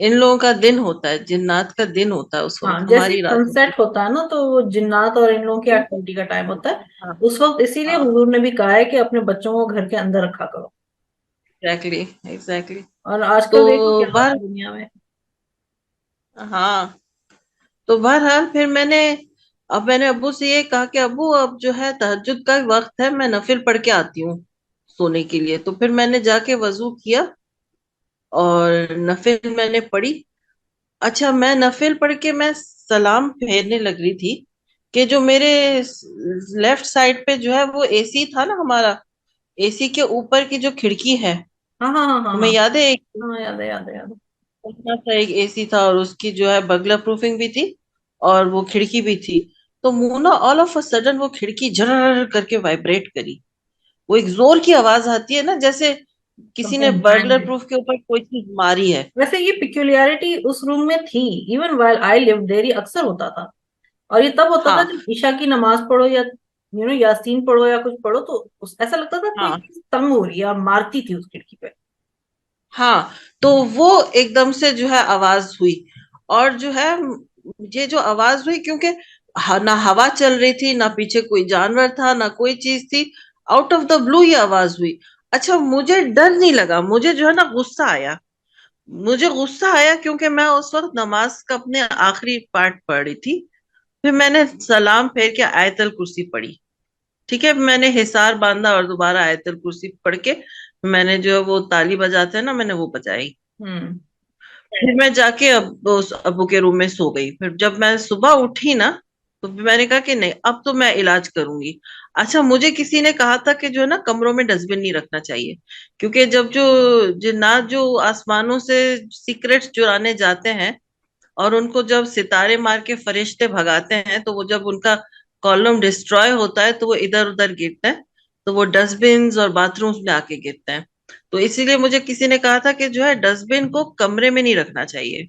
इन लोगों का दिन होता है, जिन्नात का दिन होता है उस वक्त, हाँ, जैसे हमारी रात होती सनसेट होता है ना तो वो जिन्नात और इन लोगों की है। एक्टिविटी का टाइम होता है हाँ उस वक्त। इसीलिए हाँ, हुजूर ने भी कहा है कि अपने बच्चों को घर के अंदर रखा करो। Exactly exactly. और तो आजकल देखो क्या हो रहा बाहर, है दुनिया में। हाँ, तो बहरहाल फिर मैंने अब्बू से ये कहा कि अब्बू अब जो है तहज्जुद का वक्त है, मैं नफिल पढ़ के आती हूँ सोने के लिए। तो फिर मैंने जाके वजू किया और नफिल मैंने पढ़ी। अच्छा, मैं नफिल पढ़ के मैं सलाम फेरने लग रही थी कि जो मेरे लेफ्ट साइड पे जो है वो एसी था ना हमारा, एसी के ऊपर की जो खिड़की है, हाँ हाँ हाँ हाँ तुम्हें हाँ। याद है, एक हाँ, याद है याद है याद है। छोटा सा एक एसी था, और उसकी जो है बगलर प्रूफिंग भी थी, और वो खिड़की भी थी। तो Munna all of a sudden वो खिड़की झर करके वाइब्रेट करी। वो एक जोर की आवाज आती है ना, जैसे किसी ने समथिंग बर्गलर बिहाइंड। प्रूफ के ऊपर कोई चीज मारी है। वैसे ये पिक्यूलियरिटी उस रूम में थी। Even while I live there ये अक्सर होता था। और ये तब होता था हाँ जब ईशा की नमाज पढ़ो या यासीन पढ़ो या कुछ पढ़ो तो ऐसा लगता था कोई हाँ चीज तंग हो रही है और मारती थी उस खिड़की पे। हाँ। तो वो एकदम से जो है आवाज हुई, और जो है ये जो आवाज हुई, क्योंकि ना हवा चल रही थी, ना पीछे कोई जानवर था, ना कोई चीज थी, आउट ऑफ द ब्लू ये आवाज हुई। अच्छा, मुझे डर नहीं लगा, मुझे जो है ना गुस्सा आया। मुझे गुस्सा आया क्योंकि मैं उस वक्त नमाज का अपने आखिरी पार्ट पढ़ रही थी। फिर मैंने सलाम फेर के आयतल कुर्सी पढ़ी। ठीक है, मैंने हिसार बांधा और दोबारा आयतल कुर्सी पढ़ के मैंने जो है वो ताली बजाते हैं ना, मैंने वो बजाई। हम्म। फिर मैं जाके उस अब्बू के रूम में सो गई। फिर जब मैं सुबह उठी ना, तो फिर मैंने कहा कि नहीं, अब तो मैं इलाज करूंगी। अच्छा, मुझे किसी ने कहा था कि जो है ना कमरों में डस्टबिन नहीं रखना चाहिए, क्योंकि जब जो जिन्नात जो आसमानों से सीक्रेट्स चुराने जाते हैं, और उनको जब सितारे मार के फरिश्ते भगाते हैं, तो वो जब उनका कॉलम डिस्ट्रॉय होता है तो वो इधर उधर गिरते हैं, तो वो डस्टबिन और बाथरूम्स में आके गिरते हैं। तो इसीलिए मुझे किसी ने कहा था कि जो है डस्टबिन को कमरे में नहीं रखना चाहिए,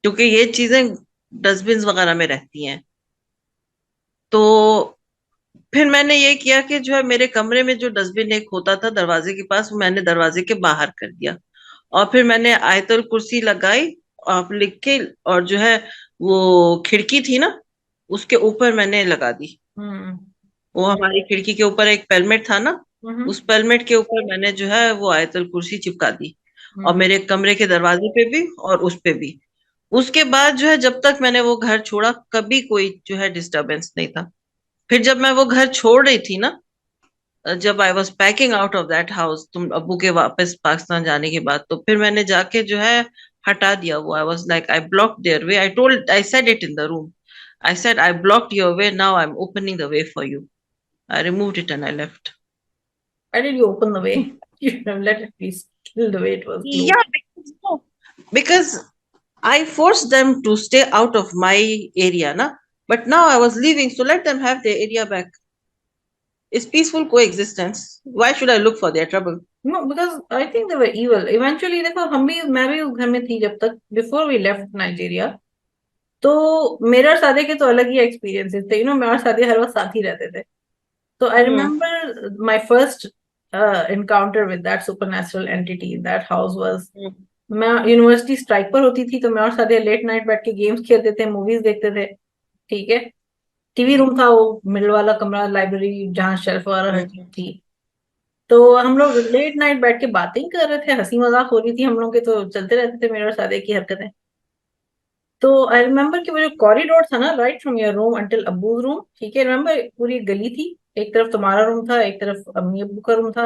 क्योंकि ये चीजें डस्टबिन वगैरह में रहती हैं। तो फिर मैंने ये किया कि जो है मेरे कमरे में जो डस्टबिन एक होता था दरवाजे के पास, वो मैंने दरवाजे के बाहर कर दिया। और फिर मैंने आयतुल कुर्सी लगाई, आप लिख के, और जो है वो खिड़की थी ना, उसके ऊपर मैंने लगा दी। हम्म। वो हमारी खिड़की के ऊपर एक पेलमेट था ना, हम्म उस पेलमेट के ऊपर मैंने जो है वो आयतल कुर्सी चिपका दी, और हम्म मेरे कमरे के दरवाजे पे भी और उस पे भी। उसके बाद जो है जब तक मैंने वो घर छोड़ा, कभी कोई जो है डिस्टरबेंस नहीं था। फिर जब मैं वो घर छोड़ रही थी ना, जब I was packing out of that house, तुम अब्बू के वापस पाकिस्तान जाने के बाद, तो फिर मैंने जाके जो है हटा दिया वो। I was like, I block their way, I said it in the room, I said I blocked your way, now I am opening the way for you. I removed it and I left. Why did you open the way? You should have let it be still the way it was closed. Yeah, because no, because I forced them to stay out of my area, na. But now I was leaving, so let them have their area back. It's peaceful coexistence. Why should I look for their trouble? No, because I think they were evil. Eventually, देखो मैं भी उस घर में थी जब तक, before we left Nigeria. तो मेरे और सादे के तो अलग ही एक्सपीरियंसेस थे, मैं और सादे हर वक्त साथ ही रहते थे। तो आई Hmm. Remember my first encounter with that supernatural entity in that house was, Hmm. मैं यूनिवर्सिटी स्ट्राइक पर होती थी, तो मैं और सादे लेट नाइट बैठ के गेम्स खेलते थे, मूवीज देखते थे। ठीक है। टीवी रूम था वो मिडिल वाला कमरा, लाइब्रेरी जहाँ शेल्फ वगैरह हर चीज Hmm. थी। तो हम लोग लेट नाइट बैठ के बातें कर रहे थे, हंसी मजाक हो रही थी हम लोग के, तो चलते रहते थे मेरे और सादे की हरकतें। तो आई रिमेम्बर कि वो जो कॉरिडोर था ना, right from your room until अब्बूज रूम, ठीक है, रिमेम्बर पूरी गली थी। एक तरफ तुम्हारा रूम था, एक तरफ अम्मी अब्बू का रूम था,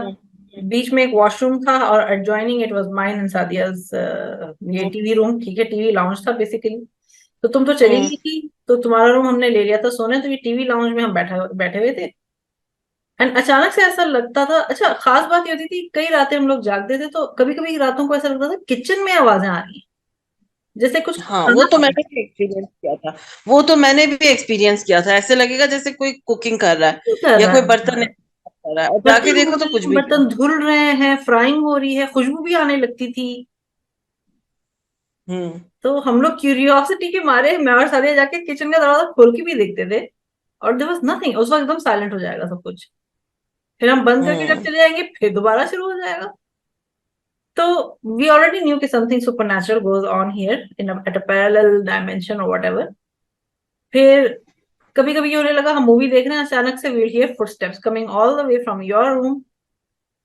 बीच में एक वॉशरूम था, और adjoining it was mine and Sadia's ये टीवी रूम, ठीक है, टीवी लाउंज था बेसिकली। तो तुम तो चली Hmm. गई थी, तो तुम्हारा रूम हमने ले लिया था सोने, तो ये टीवी लाउंज में हम बैठे हुए थे। एंड अचानक से ऐसा लगता था, अच्छा खास बात ये होती थी, कई रातें हम लोग जागते थे, तो कभी कभी रातों को ऐसा लगता था किचन में आवाजें आ रही हैं, जैसे कुछ हाँ, वो खाना तो बन मैंने भी एक्सपीरियंस किया था। वो तो मैंने भी एक्सपीरियंस किया था, ऐसे लगेगा जैसे कोई कुकिंग कर रहा है कर या रहा कोई बर्तन है, कर रहा है, और जाके बर्तन हो देखो तो रहे कुछ हैं, भी नहीं। बर्तन धुल रहे हैं, फ्राइंग हो रही है, खुशबू भी आने लगती थी। हम्म। तो हम लोग क्यूरियोसिटी के मारे मैं और सारिया जाके किचन का दरवाजा खोल के भी देखते थे, और देयर वाज नथिंग, उस वक्त एकदम साइलेंट हो जाएगा सब कुछ। फिर हम बंद करके जब हम्म। चले जाएंगे, फिर दोबारा शुरू हो जाएगा। तो वी ऑलरेडी न्यू कि something supernatural goes on here in at a parallel dimension और व्हाटएवर। फिर कभी कभी ये होने लगा, हम मूवी देख रहे हैं, अचानक से we'll hear footsteps coming all the way from your room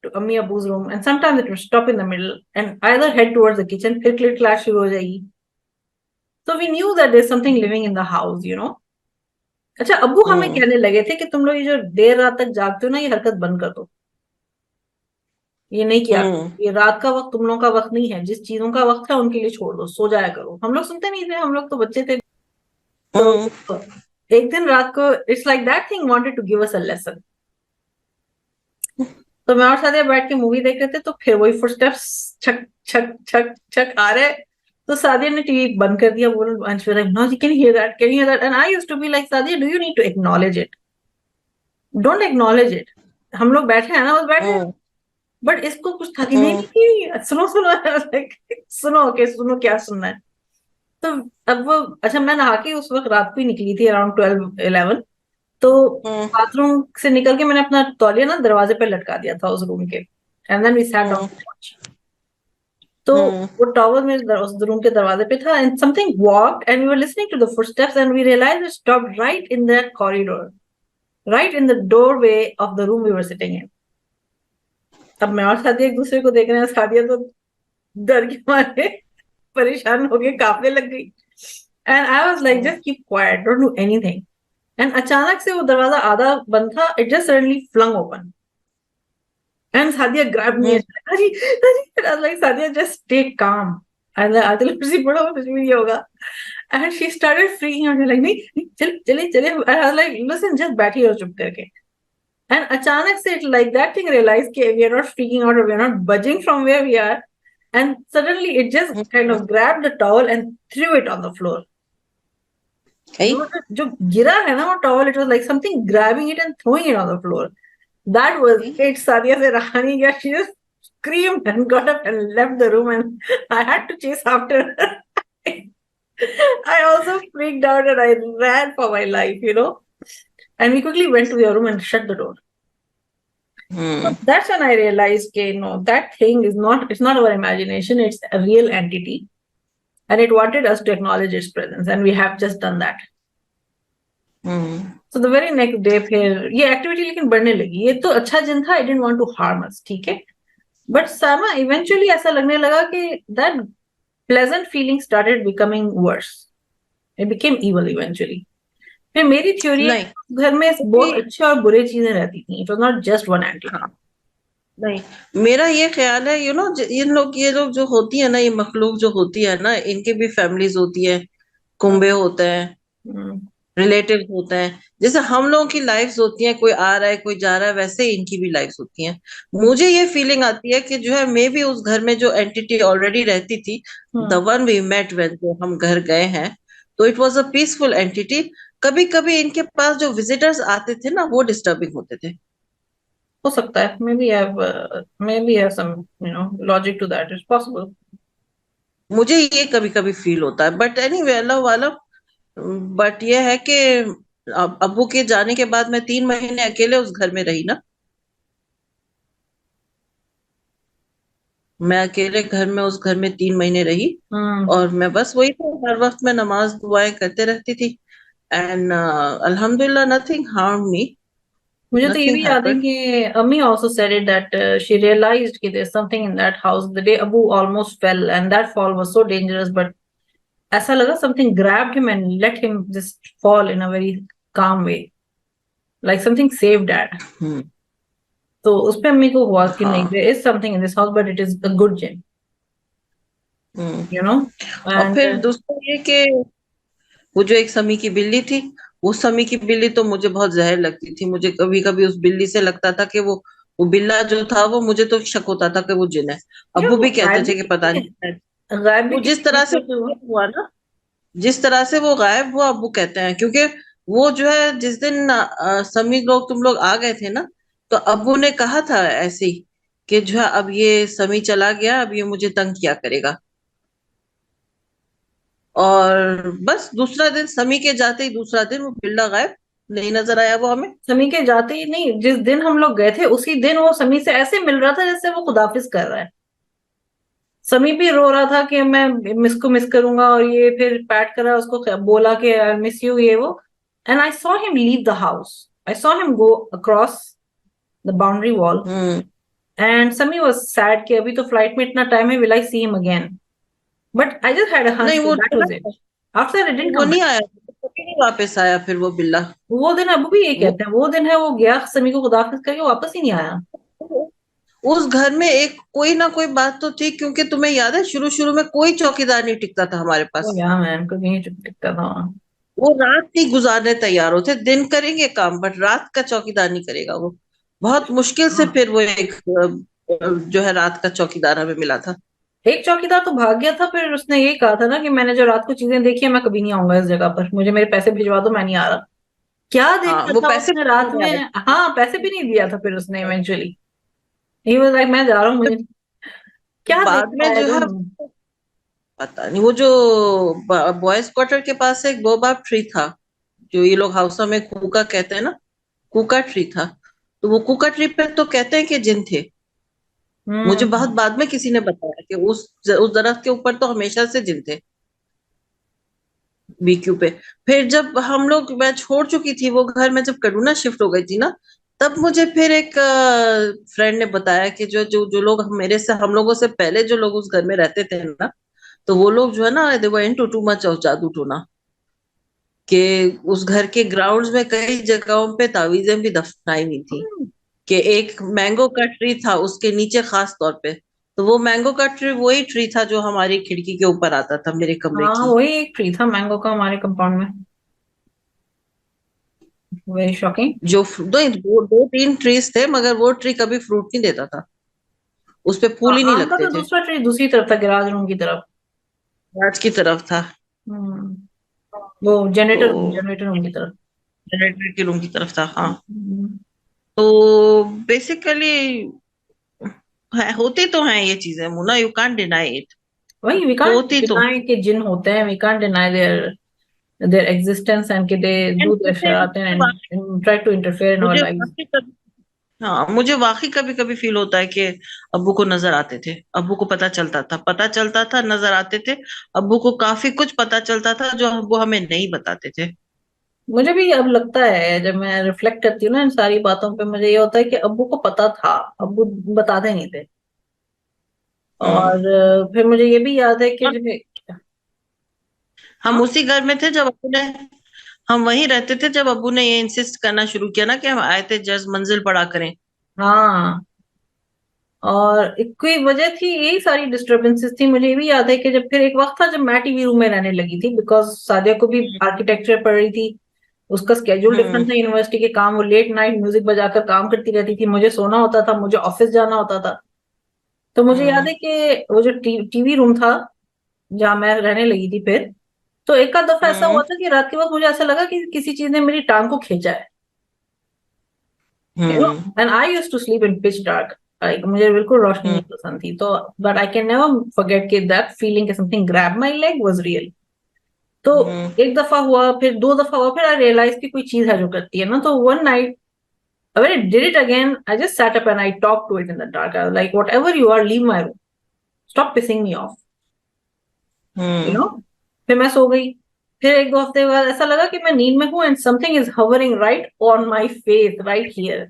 to Ammi Abu's room, and sometimes it would stop in the middle and either head towards the kitchen, फिर क्लिक क्लैश शुरू हो जाएगी। So we knew that there's something living in the house. अच्छा, अब्बू हमें हम्म। कहने लगे थे कि तुम लोग ये जो देर रात तक जागते हो ना, ये हरकत बंद कर दो, ये नहीं किया करो, हम्म। ये रात का वक्त तुम लोगों का वक्त नहीं है, जिस चीजों का वक्त है उनके लिए छोड़ दो, सो जाया करो। हम लोग सुनते नहीं थे, हम लोग तो बच्चे थे। हम्म। तो एक दिन रात को it's like that thing wanted to give us a lesson. तो मैं और साथिया बैठ के मूवी देख रहे थे, तो फिर वही फुटस्टेप्स छक छक छक छक आ रहे। तो सादिया ने टीवी बंद कर दिया, बोल like no you can hear that, can you hear that, and I used to be like Sadia do you need to acknowledge it, don't acknowledge it, हम लोग बैठे हैं ना, बस बैठे हैं। हम्म। बट इसको कुछ था कि नहीं हम्म। नहीं नहीं, सुनो सुनो like, सुनो, ओके सुनो क्या सुनना है। तो अब वो, अच्छा मैं नहा के उस वक्त रात को ही निकली थी अराउंड 12-11। तो हम्म। बाथरूम से निकल के मैंने अपना तौलिया ना दरवाजे पे लटका दिया था उस रूम के, and then we sat on hmm. The watch. तो हम्म। वो टॉवल मेरे उस रूम के दरवाजे पे था, and something walked and we were listening to the footsteps and we realised it stopped right in that corridor, right in the doorway of the room we were sitting in. अब मैं और सादिया एक दूसरे को देख रहे हैं, सादिया तो डर के मारे परेशान हो गई, कांपने लग गई, and I was like just keep quiet, don't do anything. And अचानक से वो दरवाजा आधा बंद था, it just suddenly flung open and Sadia grab me, हम्म। अजी अजी, like Sadia just stay calm, and आदिल कुर्सी पड़ा कुछ भी नहीं होगा। And she started freaking out, like नहीं नहीं, चल चले चले, I was like listen just बैठी रहो चुप करके। एंड अचानक से it like that thing realize कि we are not freaking out, we are not budging from where we are, and suddenly it just kind of hmm. grabbed the towel and threw it on the floor. Okay. जो गिरा है ना वो towel, it was like something grabbing it and throwing it on the floor. That was Okay. it. Sadia से रहा नहीं गया, she just screamed and got up and left the room, and I had to chase after her. I also freaked out and I ran for my life. And we quickly went to your room and shut the door. So hmm. that's when I realized, okay, no, that thing is not, it's not our imagination, it's a real entity. And it wanted us to acknowledge its presence, and we have just done that. Hmm. So the very next day फिर ये activity लेकिन बढ़ने लगी। ये तो अच्छा जिन था, I didn't want to harm us, ठीक है। बट सामा इवेंचुअली ऐसा लगने लगा कि that pleasant feeling started becoming worse, it became evil eventually. फिर मेरी थ्योरी है नहीं, कि घर में बहुत क्योंकि अच्छे और बुरे चीजें रहती थी, it was not just one entity. हाँ, नहीं, मेरा ये ख्याल है, ये लोग जो होती है ना, ये मखलूक जो होती है ना, इनके भी फैमिलीज होती है, कुंबे होते हैं, रिलेटिव्स होते हैं। जैसे हम लोगों की लाइफ्स होती हैं, कोई आ रहा है कोई जा रहा है, वैसे ही इनकी भी लाइफ्स होती हैं। मुझे ये फीलिंग आती है कि जो है, मे भी उस घर में जो एंटिटी ऑलरेडी रहती थी, the one we met when जो हम घर गए हैं, तो it was a peaceful entity. कभी कभी इनके पास जो विजिटर्स आते थे ना, वो डिस्टर्बिंग होते थे। हो सकता है, maybe have some logic to that, it's possible. मुझे ये कभी कभी फील होता है, बट एनीवे, अल्लाह वालम। बट ये है कि अब्बू के जाने के बाद मैं 3 महीने अकेले उस घर में रही ना। मैं अकेले घर में, उस घर में 3 महीने रही। हम्म। और मैं बस वही था, हर वक्त मैं नमाज दुआएं करते रहती थी। एंड अल्हम्दुलिल्लाह, नथिंग हार्म मी, मुझे तो ये नथिंग भी याद है हैपेंड। कि अम्मी also said it that she realized कि there's something in that house the day Abu almost fell, and that fall was so dangerous, but ऐसा लगा something grabbed him and let him just fall in a very calm way, like something saved dad. हम्म। तो उस पे अम्मी को हुआ कि नहीं, हाँ। there is something in this house but it is a good jinn, hmm. you know. और And फिर दूसरा ये कि वो जो एक समी की बिल्ली थी, वो समी की बिल्ली तो मुझे बहुत जहर लगती थी। मुझे कभी कभी उस बिल्ली से लगता था कि वो बिल्ला जो था, वो मुझे तो शक होता था कि वो जिन है। यार अब्बू वो भी कहते गायब भी थे कि पता कितनी नहीं। है, गायब भी वो जिस कितनी तरह से देर से हुआ। हुआ ना, जिस तरह से वो गायब हुआ, अब्बू कहते हैं, क्योंकि वो जो है, जिस दिन समी लोग, तुम लोग आ गए थे ना, तो अब्बू ने कहा था ऐसे ही कि जो है, अब ये समी चला गया, अब ये मुझे तंग किया करेगा। और बस दूसरा दिन, समी के जाते ही दूसरा दिन, वो बिल्ला गायब, नहीं नजर आया वो हमें। समी के जाते ही नहीं, जिस दिन हम लोग गए थे उसी दिन वो समी से ऐसे मिल रहा था जैसे वो खुदाफिज कर रहा है। समी भी रो रहा था कि मैं मिस करूंगा, और ये फिर पैट कर रहा उसको, बोला कि आई मिस यू ये वो। And I saw him leave the house, I saw him go across the boundary wall. Hmm. And समी वाज सैड कि अभी तो फ्लाइट में इतना टाइम है, will I see him again. But I just had a hunch नहीं, वो that चला वाज इट। गया। आफ्टर दैट आई डिडंट वो कम नहीं बैक। आया, कभी नहीं वापस आया फिर वो बिल्ला। वो दिन अबू भी ये वो कहते हैं, वो दिन है वो गया समी को खुदाफिज करके वापस ही नहीं आया। उस घर में एक कोई ना कोई बात तो थी, क्योंकि तुम्हें याद है, शुरू शुरू में कोई चौकीदार नहीं टिकता था हमारे वो पास। यहाँ मैन को नहीं चुप टिकता था वहाँ। वो रात नहीं गुजारने तैयार होते, दिन करेंगे काम, बट रात का चौकीदार नहीं करेगा वो। बहुत मुश्किल से हाँ। फिर वो एक जो है, रात का चौकीदार हमें मिला था। एक चौकीदार तो भाग गया था, फिर उसने यही कहा था ना कि मैंने जो रात को चीजें देखी है मैं कभी नहीं आऊंगा इस जगह पर, मुझे मेरे पैसे भिजवा दो, मैं नहीं आ रहा। क्या हाँ, देखा वो था पैसे उसने रात नहीं में। आए हाँ, पैसे भी नहीं दिया था फिर उसने इवेंचुअली। ही वाज लाइक मैं जा रहा हूँ, मुझे थे। क्या बाद देखा में है जो है, तुम। पता नहीं, वो जो बॉयज क्वार्टर के पास एक बोबाब ट्री था, जो ये लोग हाउसा में कूका कहते हैं ना, कूका ट्री था। तो वो कूका ट्री पे तो कहते हैं कि जिन थे। मुझे बहुत हम्म। बाद में किसी ने बताया कि उस दरख्त के ऊपर तो हमेशा से जिन थे, बीक्यू पे। फिर जब हम लोग, मैं छोड़ चुकी थी वो घर, मैं जब करूना शिफ्ट हो गई थी ना, तब मुझे फिर एक फ्रेंड ने बताया कि जो जो जो लोग मेरे से, हम लोगों से पहले जो लोग उस घर में रहते थे ना, तो वो लोग जो है ना, they were into too much of जादू टोना, कि उस घर के ग्राउंड्स में कई जगहों पे तावीजें भी दफनाई हुई थी। कि एक मैंगो का ट्री था उसके नीचे खास तौर पे। तो वो मैंगो का ट्री वही ट्री था जो हमारी खिड़की के ऊपर आता था, मेरे कमरे हाँ, की। वही एक ट्री था मैंगो का हमारे कंपाउंड में। Very shocking. दो तीन ट्रीज थे, मगर वो ट्री कभी फ्रूट नहीं देता था, उस पे फूल ही नहीं आम का लगते तो थे। दूसरा ट्री दूसरी तरफ था, गिराज रूम की तरफ। आज की तरफ था। हम्म। वो तो जनरेटर रूम की तरफ। जनरेटर के रूम की तरफ था, हाँ। हम्म। तो बेसिकली होती तो हैं ये चीजें, Muna, you can't deny it. वही वी कांट होती तो डिनाई कि जिन होते हैं, we can't deny their existence and कि दे And डू देयर मुझे शरारतें and try to interfere in our मुझे लाइव्स। वाकई कभी हाँ, मुझे वाकई कभी कभी फील होता है कि अब्बू को नजर आते थे, अब्बू को पता चलता था, नजर आते थे। अब्बू को काफी कुछ पता चलता था जो अब्बू हमें नहीं बताते थे। मुझे भी अब लगता है, जब मैं रिफ्लेक्ट करती हूँ ना इन सारी बातों पे, मुझे ये होता है कि अब्बू को पता था, अब्बू बताते नहीं थे। हम्म। और फिर मुझे ये भी याद है कि और जो, हम हाँ उसी घर में थे जब अब्बू ने हम वहीं रहते थे जब अब्बू ने ये इंसिस्ट करना शुरू किया ना कि हम आए थे जज मंजिल पढ़ा करें। हाँ, और एक कोई वजह थी, यही सारी डिस्टरबेंसेस थी। मुझे ये भी याद है कि जब फिर एक वक्त था जब मैं टीवी रूम में रहने लगी थी, बिकॉज सादिया को भी आर्किटेक्चर पढ़ रही थी, उसका स्केड्यूल हम्म। डिफरेंट था यूनिवर्सिटी के काम, वो लेट नाइट म्यूजिक बजाकर काम करती रहती थी, मुझे सोना होता था, मुझे ऑफिस जाना होता था। तो मुझे याद हम्म। है कि वो जो टीवी रूम था जहाँ मैं रहने लगी थी फिर, तो एक आध दफा ऐसा हुआ हम्म। था कि रात के वक्त मुझे ऐसा लगा कि किसी चीज ने मेरी टांग को खींचा है, you know. Hmm. And I used to sleep in pitch dark, like मुझे बिल्कुल रोशनी नहीं हम्म। पसंद थी, तो but I can never forget कि दैट फीलिंग कि something grab my leg was real. तो हम्म। एक दफा हुआ, फिर दो दफा हुआ, फिर आई रियलाइज कि कोई चीज है जो करती है ना। तो one night when I did it again, I just sat up and I talked to it in the dark. I was like, whatever you are, leave my room. Stop pissing me off. You hmm. know? फिर मैं सो गई। फिर एक दो हफ्ते बाद ऐसा लगा कि मैं नींद में हूँ and something is hovering right on my face right here.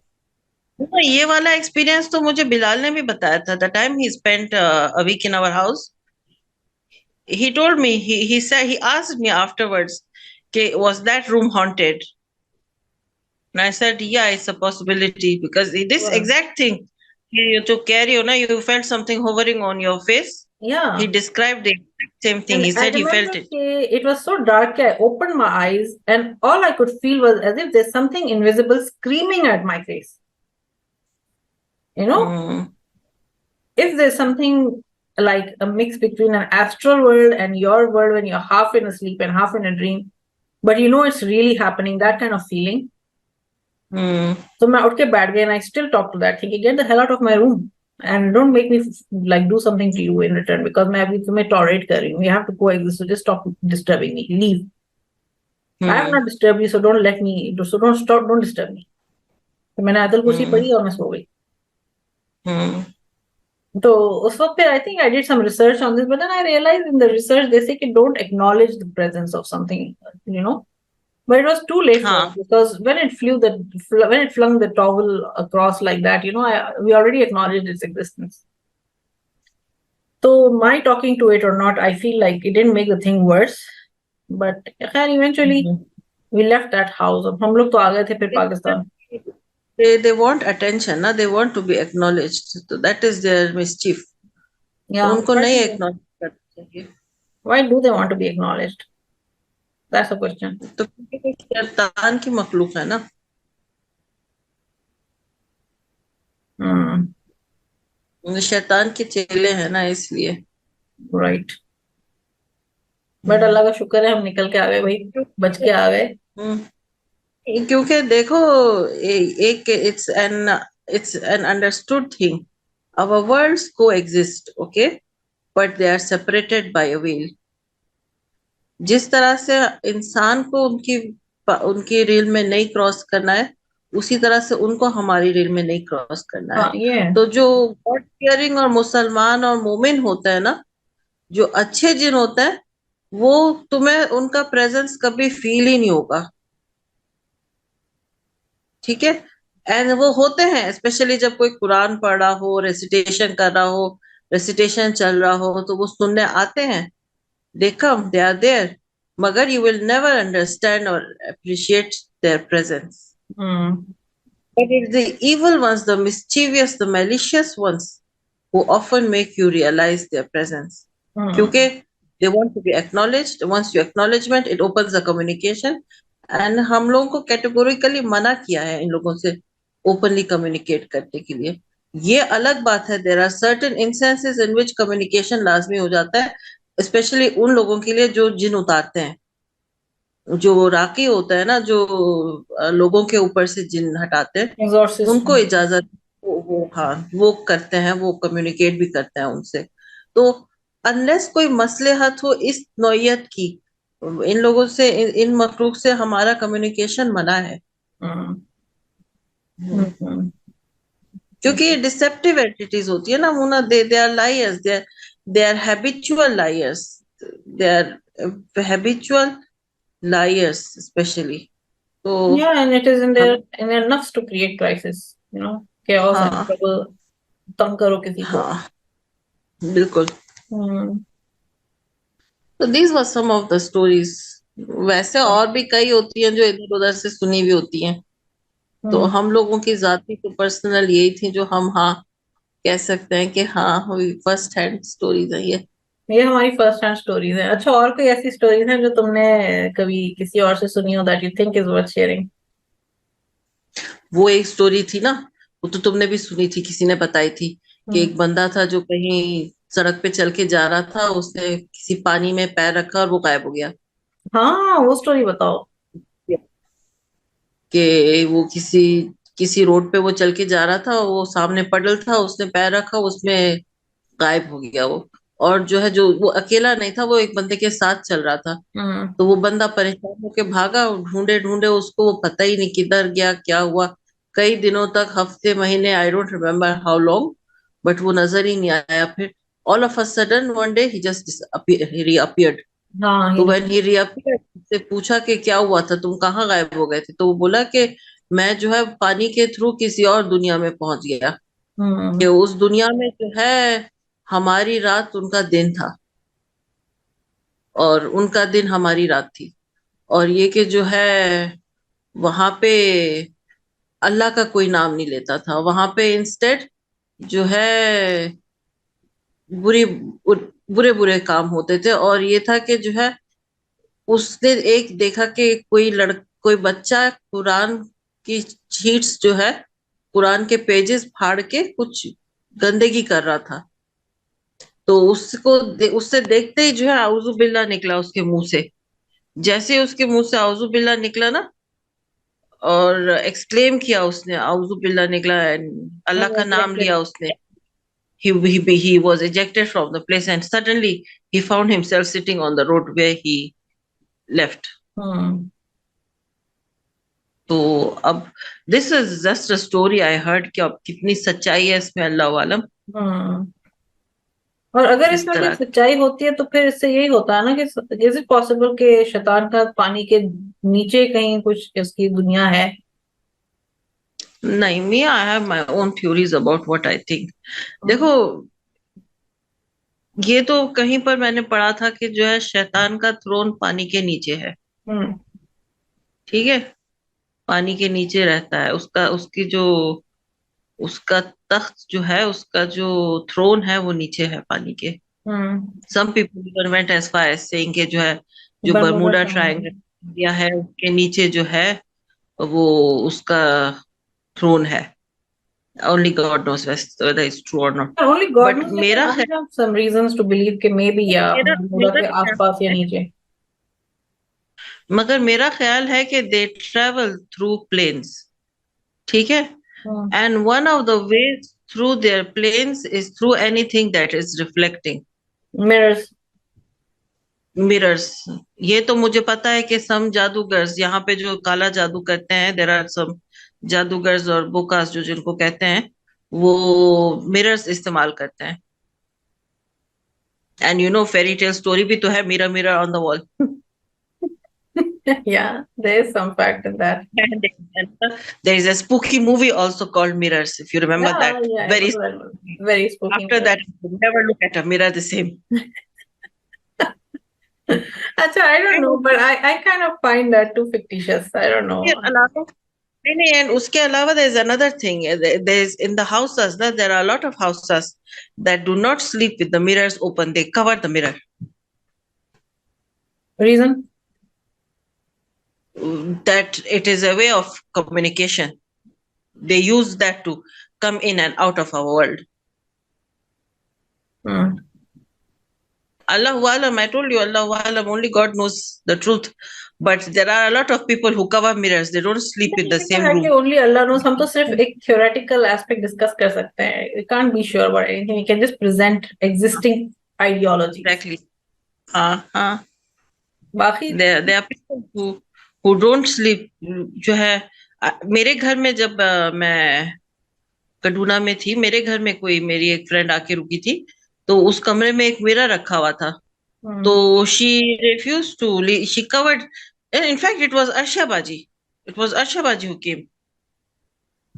तो ये वाला एक्सपीरियंस तो मुझे बिलाल ने भी बताया था the time he spent a week in our house he told me he said he asked me afterwards okay was that room haunted and I said yeah it's a possibility because this Wow. exact thing you to carry on you felt something hovering on your face he Yeah. described the exact same thing And he I said he remember felt it it was so dark, I opened my eyes and all I could feel was as if there's something invisible screaming at my face. You know, mm, if there's something like a mix between an astral world and your world when you're half in a sleep and half in a dream, but you know it's really happening, that kind of feeling. mm, So मैं उठ के बैठ गई and I still talk to that thing, get the hell out of my room and don't make me like do something to you in return because मैं अभी तुम्हें tolerate कर रही हूँ. We have to coexist, so just stop disturbing me. Leave. I have mm, not disturbed you, so don't let me. So don't stop. Don't disturb me. तो मैंने आयतल कुर्सी mm, पढ़ी और मैं सो गई. mm, तो उस वक्त फिर I think I did some research on this, but then I realized in the research they say कि don't acknowledge the presence of something, you know. But it was too late for us हाँ because when it flung the towel across like that, you know, we already acknowledged its existence. So my talking to it or not, I feel like it didn't make the thing worse. But खैर eventually mm. we left that house. अब हम लोग तो आ गए थे फिर Pakistan. they want attention ना they want to be acknowledged so that is their mischief तो Yeah, उनको नहीं एक्नॉलेज करना चाहिए why do they want to be acknowledged? That's a question. तो क्योंकि शैतान की मखलूक है ना Hmm, शैतान के चेले हैं ना इसलिए right. बट हम्म। अल्लाह का शुक्र है हम निकल के आ गए भाई, बच के आ गए. हम्म। क्योंकि देखो एक it's an understood thing our worlds को exist okay but they are separated by a veil जिस तरह से इंसान को उनकी रील में नहीं क्रॉस करना है उसी तरह से उनको हमारी रील में नहीं क्रॉस करना हाँ है ये है. तो जो गॉड फियरिंग और मुसलमान और मोमिन होता है ना जो अच्छे जिन होता है वो तुम्हें उनका प्रेजेंस कभी फील ही नहीं होगा ठीक है एंड वो होते हैं स्पेशली जब कोई कुरान पढ़ रहा हो रेसिटेशन कर रहा हो रेसिटेशन चल रहा हो तो वो सुनने आते हैं दे कम दे आर देयर मगर यू विल नेवर अंडरस्टैंड और appreciate their presence Hmm. but it's the evil ones the mischievous the malicious ones who often make you realize their presence Hmm. क्योंकि they want to be acknowledged once you acknowledgement it opens the communication and हम लोगों को categorically मना किया है इन लोगों से openly communicate करने के लिए ये अलग बात है there are certain instances in which communication लाजमी हो जाता है स्पेशली उन लोगों के लिए जो जिन उतारते हैं जो राकी होता है ना जो लोगों के ऊपर से जिन हटाते हैं Exorcist. उनको इजाजत वो हाँ वो करते हैं वो कम्युनिकेट भी करते हैं उनसे तो अनलेस कोई मसलहत हो इस नौयत की इन लोगों से इन मखलूक से हमारा कम्युनिकेशन मना है Hmm. हम्म। Hmm. क्योंकि ये डिसेप्टिव एंटिटीज होती है ना Muna they are liars they are habitual liars they are habitual liars specially तो Yeah, and it is in हम there in enough to create crisis, chaos and हाँ trouble. तंग करो किसी को. हाँ बिल्कुल। हम्म. तो these were some of the stories. वैसे और भी कई होती हैं जो इधर उधर से सुनी हुई होती हैं। तो हम्म. हम लोगों की जाती तो पर्सनल यही थी जो हम हाँ कह सकते हैं कि हाँ फर्स्ट हैंड स्टोरीज है ये। ये हमारी फर्स्ट हैंड स्टोरीज है. अच्छा, और कोई ऐसी स्टोरीज हैं जो तुमने कभी किसी और से सुनी हो that you think is worth sharing? वो एक स्टोरी थी ना, वो तो तुमने भी सुनी थी, किसी ने बताई थी कि हम्म. एक बंदा था जो कहीं सड़क पे चल के जा रहा था, उसने किसी पानी में पैर रखा और वो गायब हो गया। हाँ, वो स्टोरी बताओ. कि वो किसी किसी रोड पे वो चल के जा रहा था, वो सामने पडल था, उसने पैर रखा, उसमें गायब हो गया वो। और जो है, जो वो अकेला नहीं था, वो एक बंदे के साथ चल रहा था। हम्म. तो वो बंदा परेशान होके भागा, ढूंढे ढूंढे उसको, वो पता ही नहीं किधर गया, क्या हुआ। कई दिनों तक, हफ्ते महीने, I don't remember how long, but वो नजर ही नहीं आया। फिर all of a sudden one day ही जस्ट रीअपियर्ड। हाँ, तो ये. व्हेन ही रीअपियर्ड, से पूछा कि क्या हुआ था, तुम कहाँ गायब हो गए थे? तो वो बोला कि मैं जो है पानी के थ्रू किसी और दुनिया में पहुंच गया। कि हम्म. उस दुनिया में जो है हमारी रात उनका दिन था, और उनका दिन हमारी रात थी। और ये कि जो है वहां पे अल्लाह का कोई नाम नहीं लेता था, वहां पे इंस्टेड जो है बुरी बुरे बुरे काम होते थे। और ये था कि जो है उसने एक देखा कि कोई बच्चा कुरान की शीट्स जो है, कुरान के पेजेस फाड़ के कुछ गंदगी कर रहा था। तो उससे देखते ही जो है आउज़ु बिल्ला निकला उसके मुंह से। जैसे ही उसके मुंह से आउज़ु बिल्ला निकला ना, और एक्सक्लेम किया उसने, आउज़ु बिल्ला निकला, and अल्लाह का नाम लिया उसने। He was ejected from the place, and suddenly he found himself sitting on the road where he left. हम्म. तो अब this is just a story I heard, कि अब कितनी सच्चाई है इसमें अल्लाह आलम। हम्म. और अगर इस इसमें कोई तरह सच्चाई होती है तो फिर इससे यही होता है ना कि इज इट पॉसिबल कि शैतान का पानी के नीचे कहीं कुछ इसकी दुनिया है? नहीं, me I have my own theories about what I think. हम्म. देखो, ये तो कहीं पर मैंने पढ़ा था कि जो है शैतान का थ्रोन पानी के नीचे है। हम्म. ठीक है, पानी के नीचे रहता है उसका, उसका तख्त जो है, उसका जो थ्रोन है, वो नीचे है पानी के। हम्म. Some people even went as far as saying कि जो है, जो Bermuda Bermuda triangle. Triangle India है, उसके नीचे जो है वो उसका थ्रोन है। Only God knows whether it's true or not. Only God but knows, लेकिन मेरा आई ख्याल have some reasons to believe कि मे बी या मेरा बर्मुडा मेरा के ख्याल आसपास या है नीचे. मगर मेरा ख्याल है कि दे ट्रेवल थ्रू प्लेन्स। ठीक है, हम्म. And one of the ways through their planes is through anything that is reflecting. Mirrors. Mirrors. ये तो मुझे पता है कि सम जादूगर्स यहाँ पे जो काला जादू करते हैं, देर आर सम जादूगर्स और बोकास जो जिनको कहते हैं, वो मिरर्स इस्तेमाल करते हैं। And you know, fairy tale story भी तो है, mirror mirror on the wall. Yeah, there is some fact in that. And there is a spooky movie also called Mirrors, if you remember Yeah, that. yeah, I Very know that one. Very spooky after mirror. that, never look at a mirror the same. Actually, I don't know, but I kind of find that too fictitious. I don't उसके know. अलावा नहीं नहीं, and उसके अलावा there is another thing. There is in the houses that there are a lot of houses that do not sleep with the mirrors open. They cover the mirror. Reason? That it is a way of communication. They use that to come in and out of our world. Hmm. Allahu Alam, I told you, Allahu Alam, only God knows the truth. But there are a lot of people who cover mirrors. They don't sleep in नहीं, the ये तो same है कि room. Only अल्लाह nose. हम तो सिर्फ एक theoretical aspect discuss कर सकते हैं. We can't be sure about anything. We can just present existing ideologies. Exactly. हाँ, बाकी. there are people who don't sleep. जो है मेरे घर में जब मैं kaduna में थी, मेरे घर में कोई मेरी एक फ्रेंड आके रुकी थी। तो उस कमरे में एक मिरर रखा हुआ था। तो हम्म. she refused to leave. She covered, and in fact it was Arsha Baji. It was Arsha Baji who came.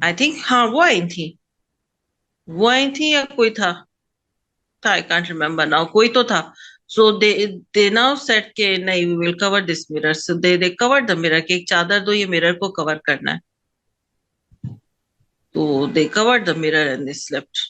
I think हाँ वो आई थी, वो आई थी या कोई था, I can't remember now, कोई तो था. So they now said के नहीं, we will cover this mirror. So they covered the mirror, कि एक चादर दो, ये मिरर को कवर करना है. तो they covered the mirror and they slept.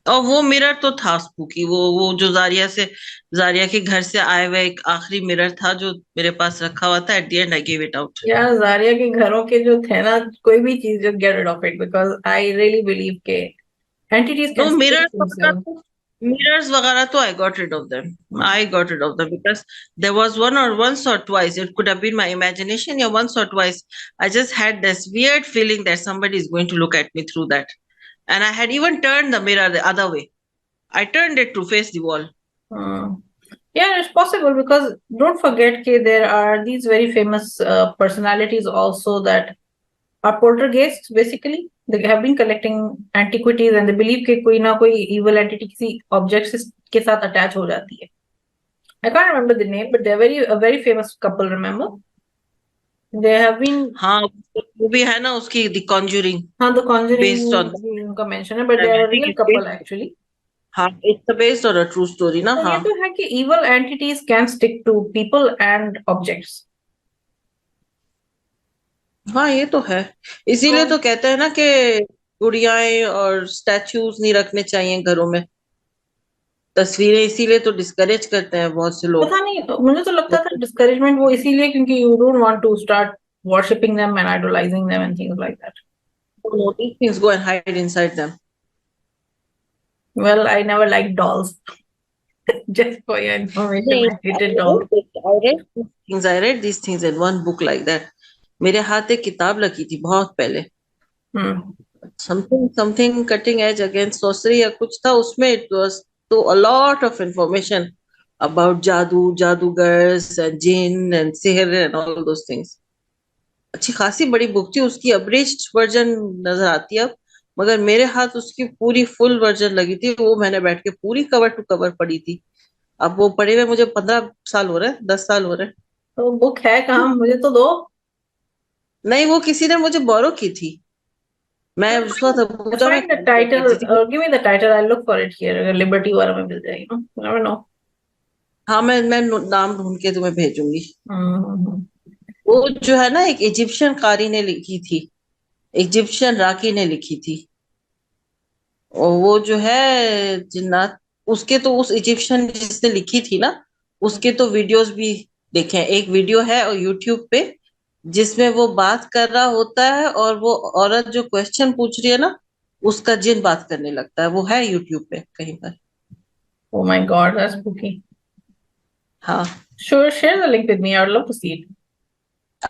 और वो मिरर तो था स्पूकी, वो जो जारिया के घर से आए हुए एक आखिरी मिरर था जो मेरे पास रखा हुआ था. At the and I give it out. यार जारिया के घरों के जो थे ना, कोई भी चीज, just get rid of it because I really believe के entities no can still themselves. Mirrors वगैरह तो I got rid of them. I got rid of them because there was once or twice, it could have been my imagination, yeah, once or twice I just had this weird feeling that somebody is going to look at me through that, and I had even turned the mirror the other way. I turned it to face the wall. Yeah, it's possible because don't forget that there are these very famous personalities also that are poltergeists. Basically, they have been collecting antiquities and they believe कि कोई ना कोई evil entity किसी object के साथ attach हो जाती है. I can't remember the name, but they're a very famous couple. Remember, they have been. हाँ वो भी है ना उसकी The Conjuring. हाँ, The Conjuring based on भी उनका mention है, but they are a real couple actually. हाँ, it's based on a true story ना. तो ये हाँ तो है कि evil entities can stick to people and objects. हाँ ये तो है. इसीलिए तो कहते हैं ना कि गुड़ियाएं और स्टैचूज नहीं रखने चाहिए घरों में, तस्वीरें. इसीलिए तो डिस्करेज करते हैं बहुत से लोग. पता नहीं, तो मुझे तो लगता था डिस्करेजमेंट वो इसीलिए क्योंकि you don't want to start worshipping them and idolizing them and things like that. No, these things go and hide inside them. Well, I never liked dolls. Just for your information, I hated dolls. I read these things in one book like that. मेरे हाथ एक किताब लगी थी बहुत पहले, something cutting edge against sorcery या कुछ था उसमें. It was तो a lot of information about जादू, जादूगर्स and jinn and सिहर and all those things. अच्छी खासी बड़ी बुक थी. उसकी अब्रिज्ड वर्जन नजर आती है अब, मगर मेरे हाथ उसकी पूरी फुल वर्जन लगी थी. वो मैंने बैठ के पूरी कवर टू कवर पढ़ी थी. अब वो पढ़े हुए मुझे 15 साल हो रहे हैं, 10 साल हो रहे हैं. तो बुक है कहाँ, मुझे तो दो. नहीं, वो किसी ने मुझे बोरो की थी. मैं उस वक्त अबूजा में Find the title. Give me the title. I'll look for it here. अगर लिबर्टी वाला में मिल जाएगी, you never know. हाँ मैं नाम ढूंढ के तुम्हें भेजूंगी. वो जो है ना, एक इजिप्शियन कारी ने लिखी थी, इजिप्शियन राकी ने लिखी थी. और वो जो है जिन्नात, उसके तो उस इजिप्शियन जिसने लिखी थी ना, उसके तो वीडियोस भी देखे हैं. एक वीडियो है और यूट्यूब पे जिसमें वो बात कर रहा होता है और वो औरत जो क्वेश्चन पूछ रही है ना, उसका जिन बात करने लगता है. वो है यूट्यूब पे कहीं पर. Oh my God, that's spooky. हाँ, Sure, share the link with me. I would love to see it.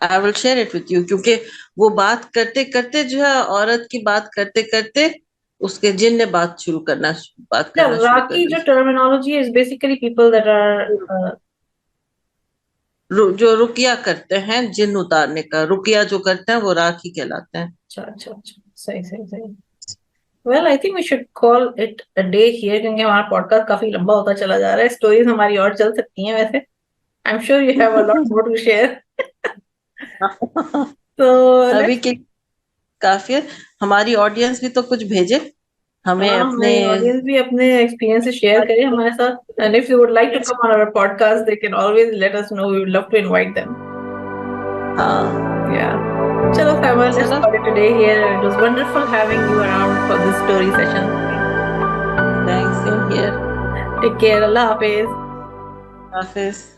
I will share it with you. क्योंकि वो बात करते करते जो है, औरत की बात करते करते उसके जिन ने बात करना Yeah, शुरू कर Raki दी. जो terminology is basically people that are जो रुकिया करते हैं, जिन उतारने का रुकिया जो करते हैं वो राखी कहलाते हैं. अच्छा, सही. Well, I think we should call it a day here क्योंकि हमारा पॉडकास्ट काफी लंबा होता चला जा रहा है. स्टोरीज हमारी और चल सकती हैं वैसे. I'm sure you have a lot more to share. So अभी के काफी है. हमारी ऑडियंस भी तो कुछ भेजे हमें अपने. ऑडियंस भी अपने एक्सपीरियंस शेयर करें हमारे साथ. And if you would like to come on our podcast, they can always let us know. We would love to invite them. Yeah. Chalo, Faimal, let's call it a day here. It was wonderful having you around for this story session. Thanks, same here. Take care. Allah Hafiz. Hafiz.